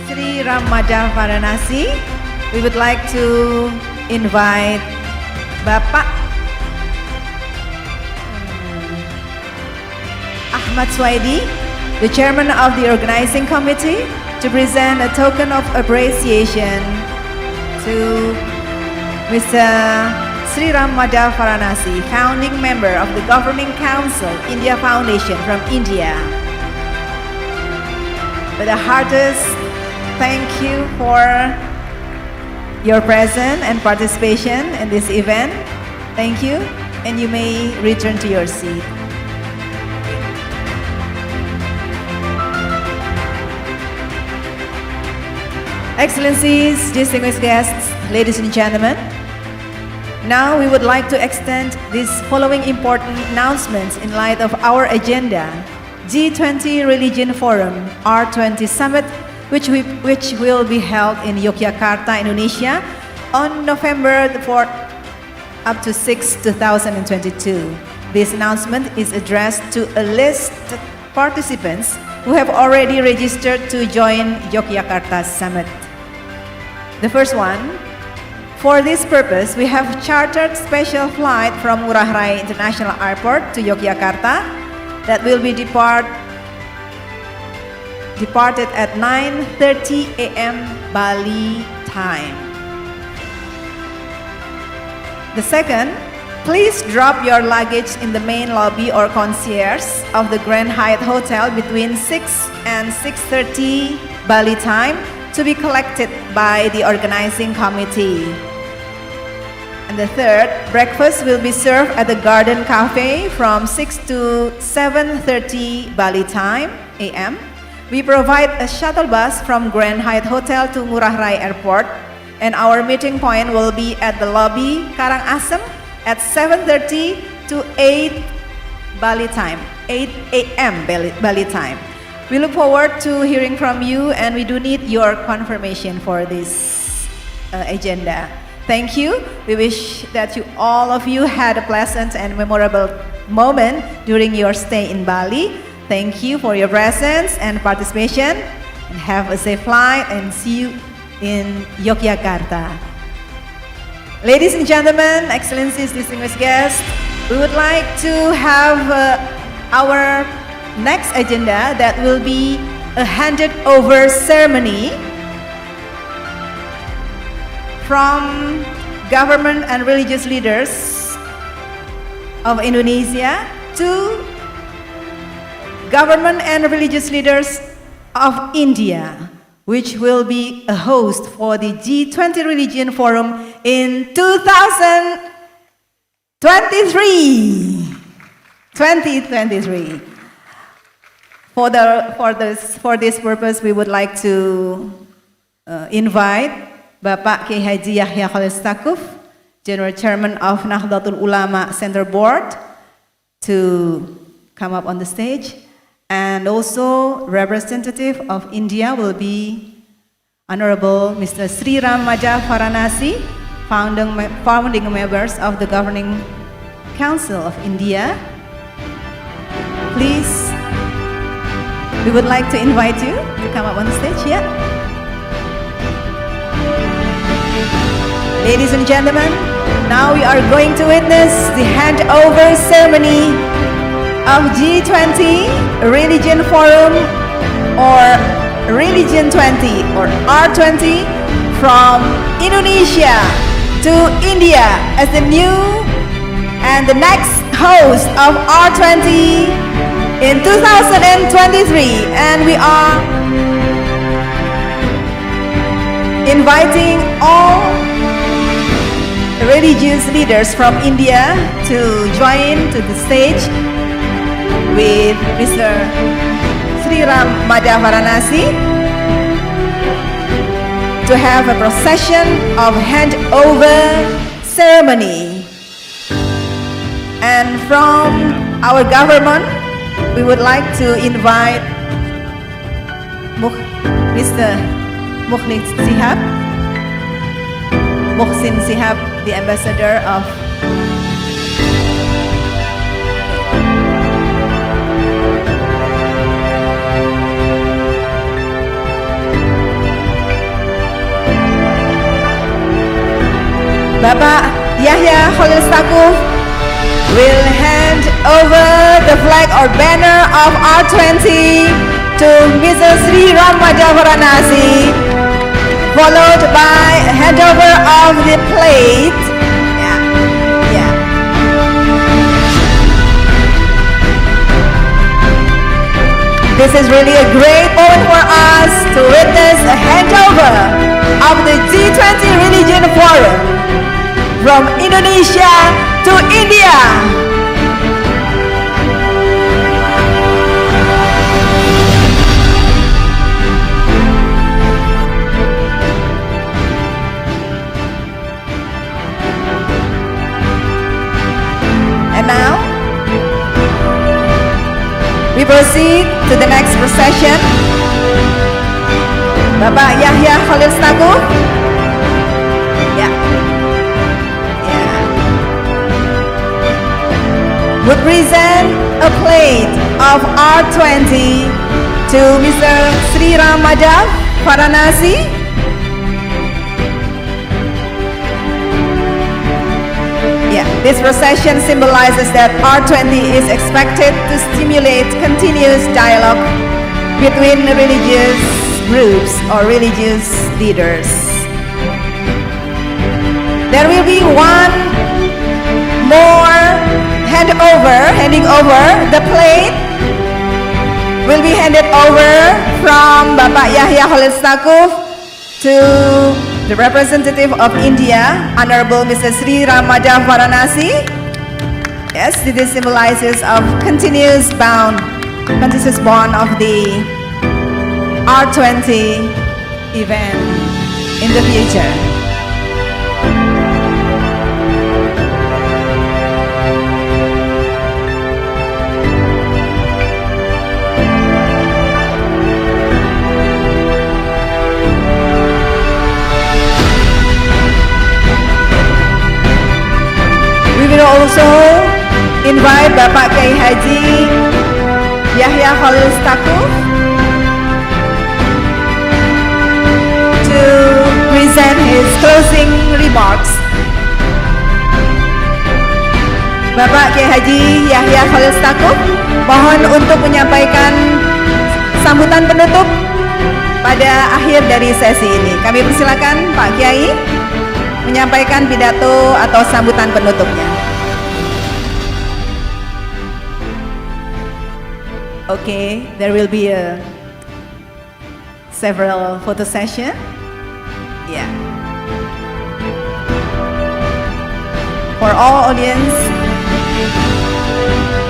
Sri Ramadha Varanasi, we would like to invite Bapak Ahmad Swaidi, the chairman of the organizing committee, to present a token of appreciation to Mr. Sri Ramadha Varanasi, founding member of the Governing Council, India Foundation from India. With the heartiest thank you for your presence and participation in this event. Thank you, and you may return to your seat. Excellencies, distinguished guests, ladies and gentlemen, now we would like to extend these following important announcements in light of our agenda: G20 Religion Forum, R20 Summit, which will be held in Yogyakarta, Indonesia on November 4th up to 6, 2022. This announcement is addressed to a list of participants who have already registered to join Yogyakarta Summit. The first one, for this purpose, we have chartered special flight from Ngurah Rai International Airport to Yogyakarta that will be departed at 9:30 a.m. Bali time. The second, please drop your luggage in the main lobby or concierge of the Grand Hyatt Hotel between 6 and 6:30 Bali time to be collected by the organizing committee. And the third, breakfast will be served at the Garden Cafe from 6 to 7:30 Bali time a.m. We provide a shuttle bus from Grand Hyatt Hotel to Ngurah Rai Airport, and our meeting point will be at the lobby Karangasem at 7:30 to 8 Bali time, 8 a.m. Bali time. We look forward to hearing from you, and we do need your confirmation for this agenda. Thank you. We wish that all of you had a pleasant and memorable moment during your stay in Bali. Thank you for your presence and participation, and have a safe flight, and see you in Yogyakarta. Ladies and gentlemen, excellencies, distinguished guests, we would like to have our next agenda that will be a handed over ceremony from government and religious leaders of Indonesia to government and religious leaders of India, which will be a host for the G20 Religion Forum in 2023. For this purpose, we would like to invite Bapak Kiai Haji Yahya General Chairman of Nahdlatul Ulama Center Board, to come up on the stage. And also, representative of India will be Honorable Mr. Sri Ram Maja Varanasi, founding members of the Governing Council of India. Please, we would like to invite you to come up on the stage here. Ladies and gentlemen, now we are going to witness the handover ceremony of G20 Religion Forum or Religion 20 or R20 from Indonesia to India as the new and the next host of R20 in 2023. And we are inviting all religious leaders from India to join to the stage with Mr. Sri Ram Maja Varanasi to have a procession of handover ceremony. And from our government, we would like to invite Mr. Muhsin Sihab, the ambassador of Bapak Yahya will hand over the flag or banner of R20 to Mr. Sri Ram Maja Varanasi, followed by handover of the plate. This is really a great moment for us to witness a handover of the G20 Religion Forum from Indonesia to India. And now, we proceed to the next procession. Bapak Yahya would present a plate of R20 to Mr. Sri Ram Maja Varanasi. This procession symbolizes that R20 is expected to stimulate continuous dialogue between religious groups or religious leaders. There will be one more handing over. The plate will be handed over from Bapak Yahya to the representative of India, Honorable Mr. Sri Ram Maja Varanasi. Yes, this symbolizes of continuous bond of the R20 event in the future. We will also invite Bapak Kiai Haji Yahya to present his closing remarks. Bapak Kiai Haji Yahya mohon untuk menyampaikan sambutan penutup pada akhir dari sesi ini. Kami persilakan Pak Kiai menyampaikan pidato atau sambutan penutupnya. Okay, there will be several photo session. Yeah. For all audience,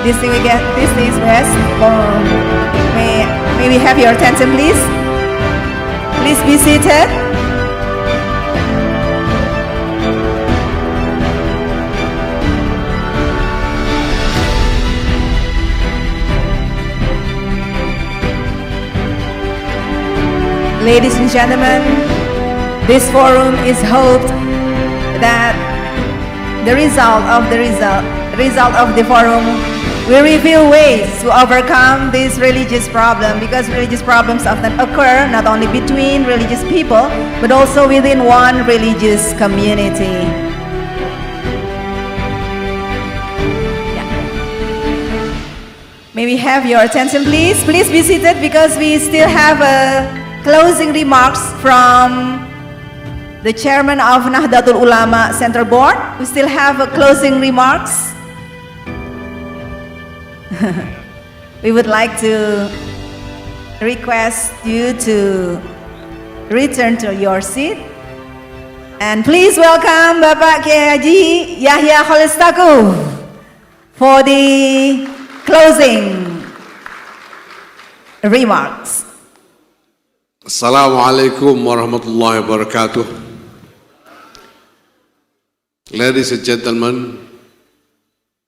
this thing is best. May we have your attention, please? Please be seated. Ladies and gentlemen, this forum is hoped that the result of the forum will reveal ways to overcome this religious problem, because religious problems often occur not only between religious people but also within one religious community. May we have your attention, please? Please be seated, because we still have closing remarks from the chairman of Nahdlatul Ulama Center Board. We still have closing remarks. We would like to request you to return to your seat. And please welcome Bapak Kiai Haji Yahya Kholistaku for the closing remarks. Assalamualaikum warahmatullahi wabarakatuh. Ladies and gentlemen,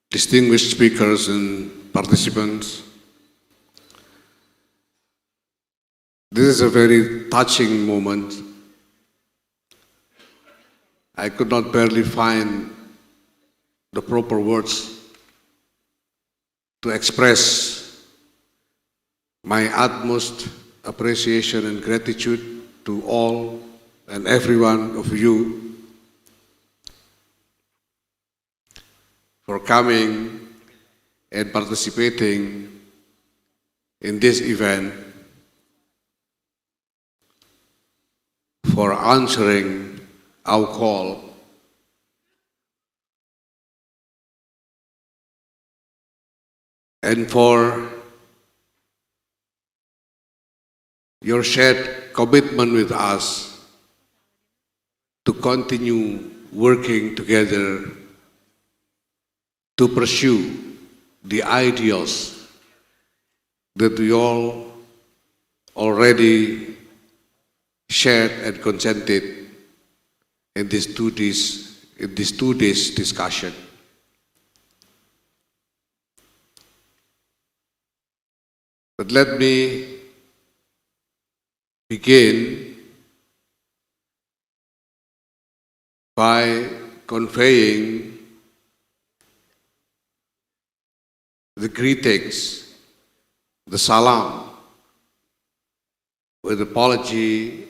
distinguished speakers and participants, this is a very touching moment. I could not barely find the proper words to express my utmost appreciation and gratitude to all and every one of you for coming and participating in this event, for answering our call, and for your shared commitment with us to continue working together to pursue the ideals that we all already shared and consented in this 2 days discussion. But let me begin by conveying the greetings, the salam, with apology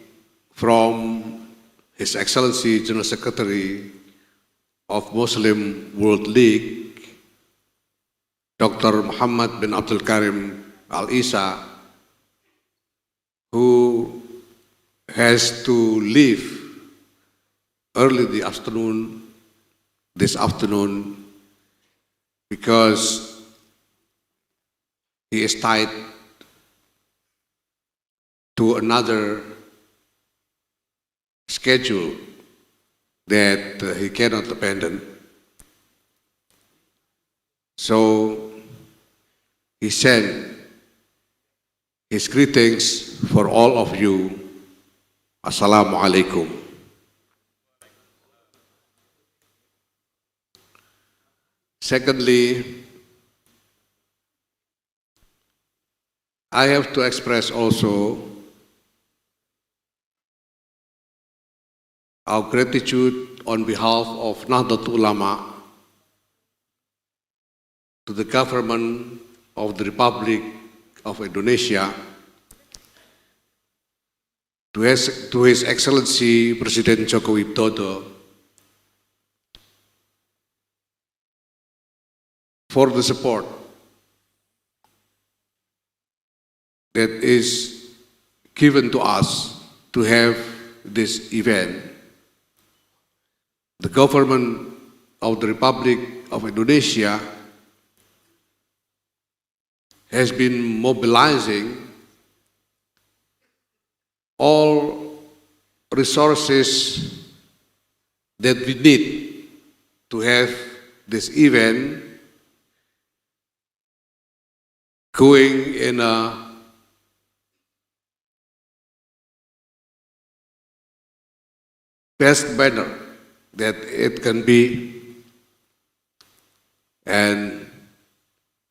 from His Excellency General Secretary of Muslim World League, Dr. Muhammad bin Abdul Karim Al-Isa, who has to leave early this afternoon because he is tied to another schedule that he cannot abandon. So he sent his greetings for all of you. Assalamu alaikum. Secondly, I have to express also our gratitude on behalf of Nahdlatul Ulama to the government of the Republic of Indonesia, to His Excellency Presiden Joko Widodo, for the support that is given to us to have this event. The government of the Republic of Indonesia has been mobilizing all resources that we need to have this event going in a best manner that it can be, and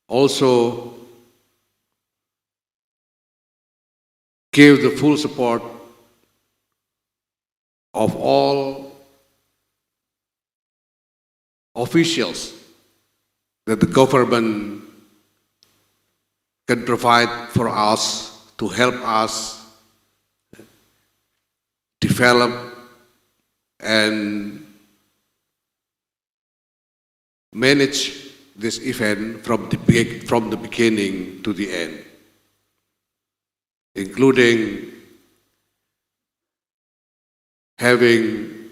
also give the full support of all officials that the government can provide for us to help us develop and manage this event from the beginning to the end, including having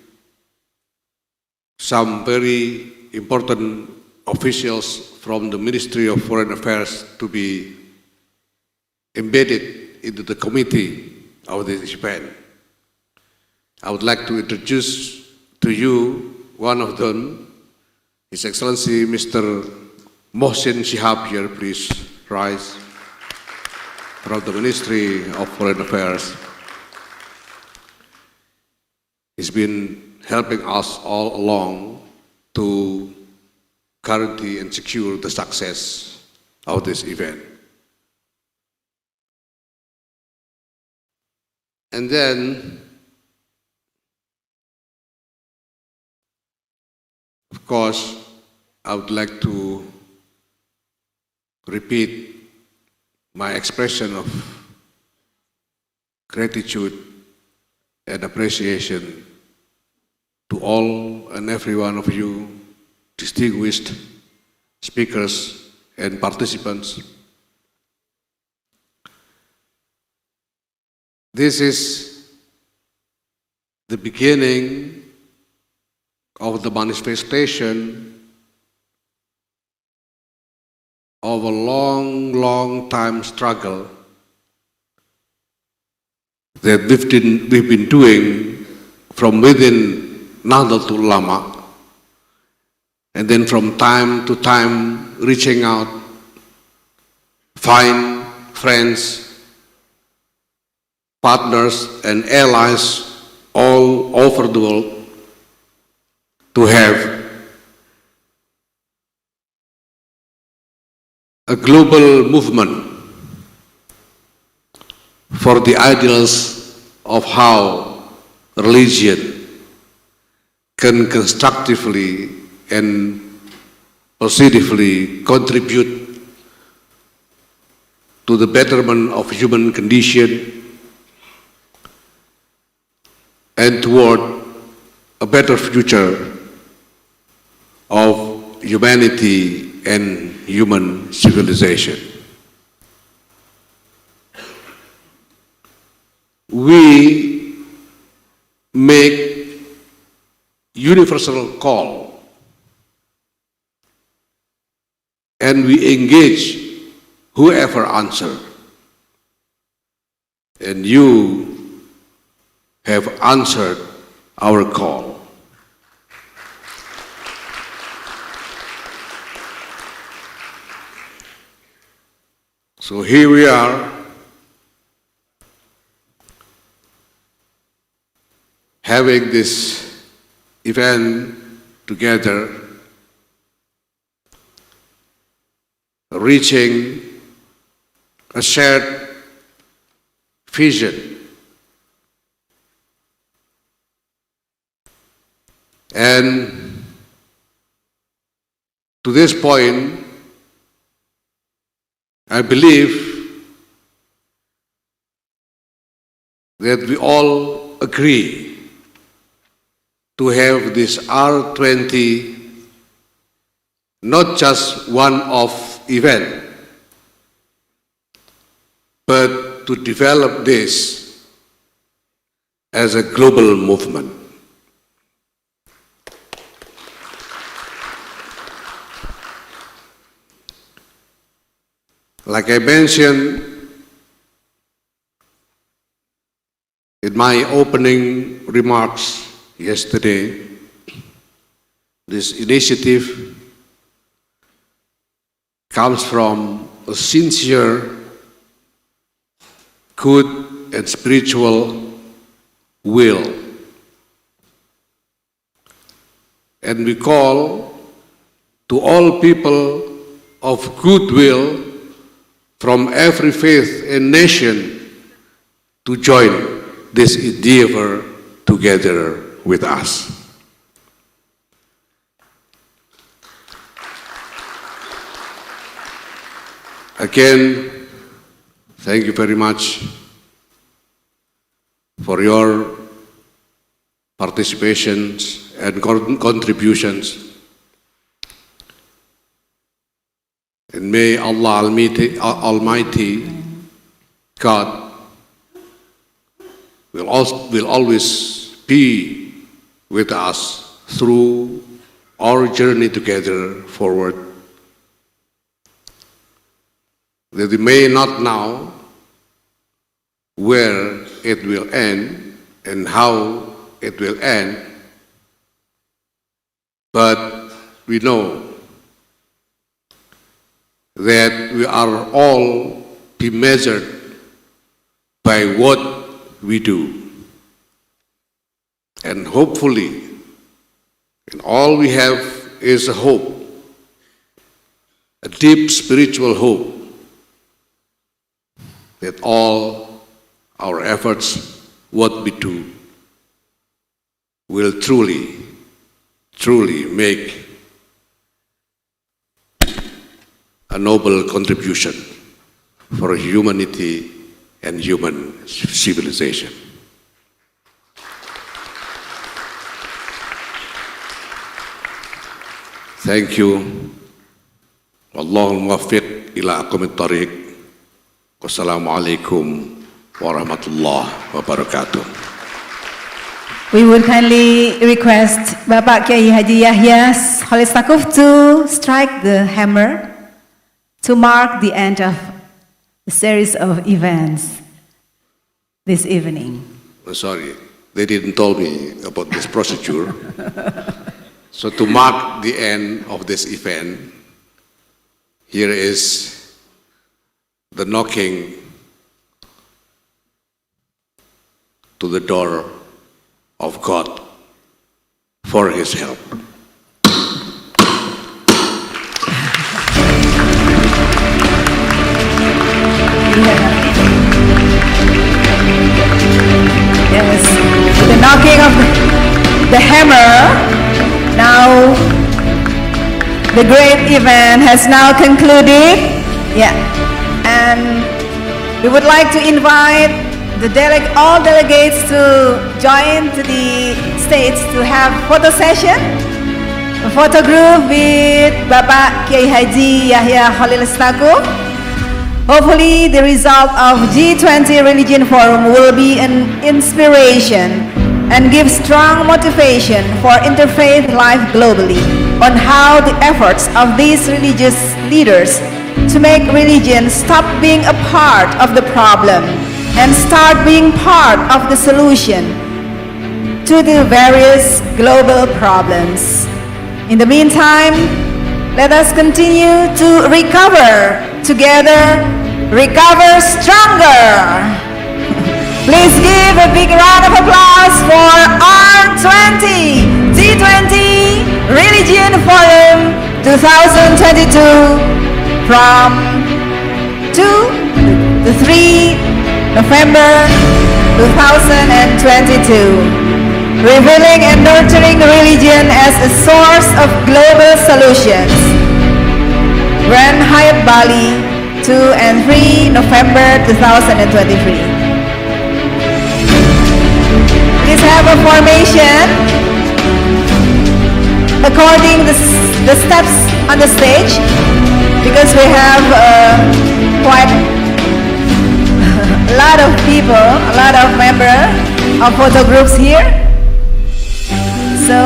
some very important officials from the Ministry of Foreign Affairs to be embedded into the committee of this event. I would like to introduce to you one of them, His Excellency Mr. Mohsin Shihab here, please rise, from the Ministry of Foreign Affairs. He's been helping us all along to guarantee and secure the success of this event. And then, of course, I would like to repeat my expression of gratitude and appreciation to all and every one of you, distinguished speakers and participants. This is the beginning of the manifestation of a long time struggle that we've been doing from within Nahdlatul Ulama, and then from time to time reaching out, find friends, partners and allies all over the world to have a global movement for the ideals of how religion can constructively and positively contribute to the betterment of human condition and toward a better future of humanity and human civilization. We make universal call and we engage whoever answer, and you have answered our call. So here we are, having this event together, reaching a shared vision. And to this point, I believe that we all agree to have this R20 not just one-off event, but to develop this as a global movement. Like I mentioned in my opening remarks yesterday, this initiative comes from a sincere, good and spiritual will. And we call to all people of goodwill from every faith and nation to join this endeavor together with us. Again, thank you very much for your participations and contributions. And may Allah Almighty God will always be with us through our journey together forward. That we may not know where it will end and how it will end, but we know that we are all be measured by what we do. And hopefully, and all we have is a hope, a deep spiritual hope, that all our efforts, what we do, will truly make a noble contribution for humanity and human civilization. Thank you. Allahumma muwaffiq ila aqwamit thariq. Wassalamualaikum warahmatullahi wabarakatuh. We would kindly request Bapak Kiai Haji Yahya Khalil to strike the hammer to mark the end of the series of events this evening. Sorry, they didn't tell me about this procedure. So to mark the end of this event, here is the knocking to the door of God for His help. Yes, the knocking of the hammer. Now, the great event has now concluded. Yeah, and we would like to invite all delegates to join to the stage to have photo session, a photo group with Bapak Kiai Haji Yahya Khalil Stakuf. Hopefully, the result of G20 Religion Forum will be an inspiration and give strong motivation for interfaith life globally on how the efforts of these religious leaders to make religion stop being a part of the problem and start being part of the solution to the various global problems. In the meantime, let us continue to recover together, recover stronger. Please give a big round of applause for R20 G20 Religion Forum 2022 from 2 to 3 November 2022, revealing and nurturing religion as a source of global solutions. Grand Hyatt Bali, 2 and 3 November 2023. Please have a formation according the steps on the stage, because we have quite a lot of people, a lot of members of photo groups here. So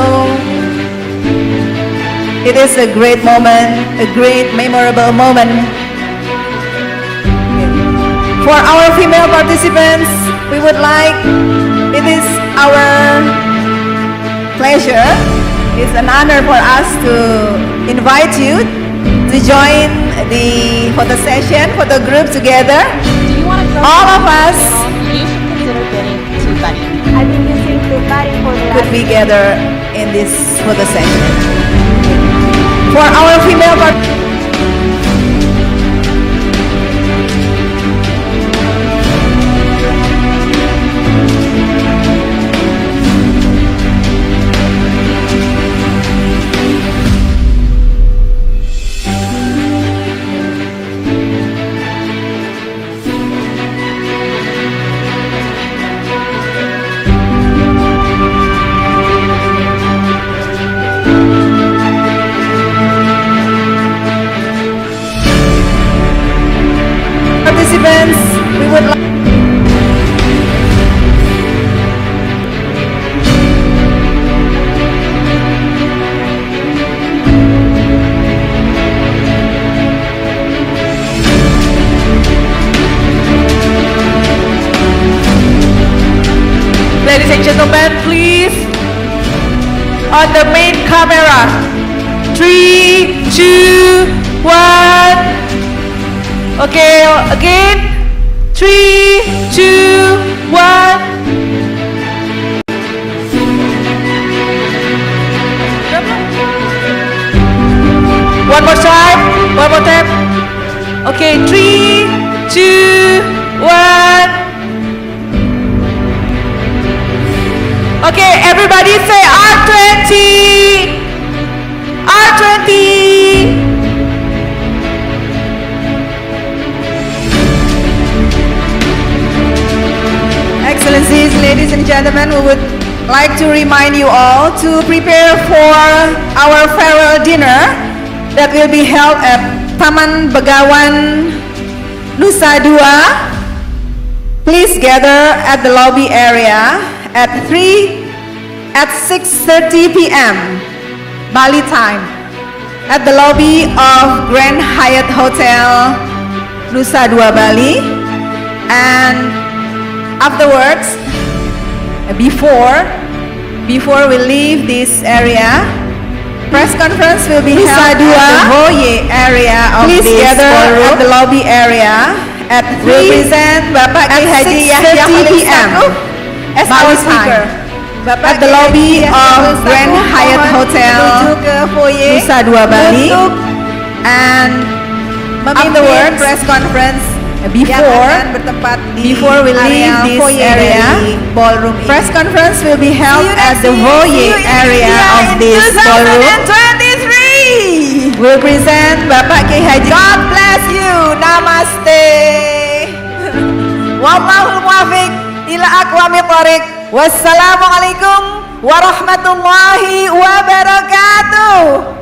it is a great moment, a great memorable moment. For our female participants, we would like, it is our pleasure, it's an honor for us to invite you to join the photo session, photo group together. Do you want to all of us you should consider getting to Bali. I've been using the Bali for the could be gather in this photo session. For our female would like Ladies and gentlemen, please, on the main camera. 3, 2, 1. Okay, again. 3, 2, 1. One more time. One more time. Okay, 3, 2, 1. Okay, everybody say R20. R20. Excellencies, ladies and gentlemen, we would like to remind you all to prepare for our farewell dinner that will be held at Taman Begawan Nusa 2. Please gather at the lobby area at 6:30 p.m. Bali time at the lobby of Grand Hyatt Hotel Nusa 2 Bali, and afterwards, before we leave this area, press conference will be held at the foyer area of this ballroom. At the lobby area at 6:30 p.m. as our speaker. At the lobby of Grand Hyatt Hotel Nusa 2 Bali, and afterwards press conference before we leave this area, ballroom. Press conference will be held at the foyer area of this ballroom. 2023 will present Bapak Kiai Haji. God bless you. Namaste. Wallahul muwaffiq ila aqwamit thoriq. Wassalamualaikum warahmatullahi wabarakatuh.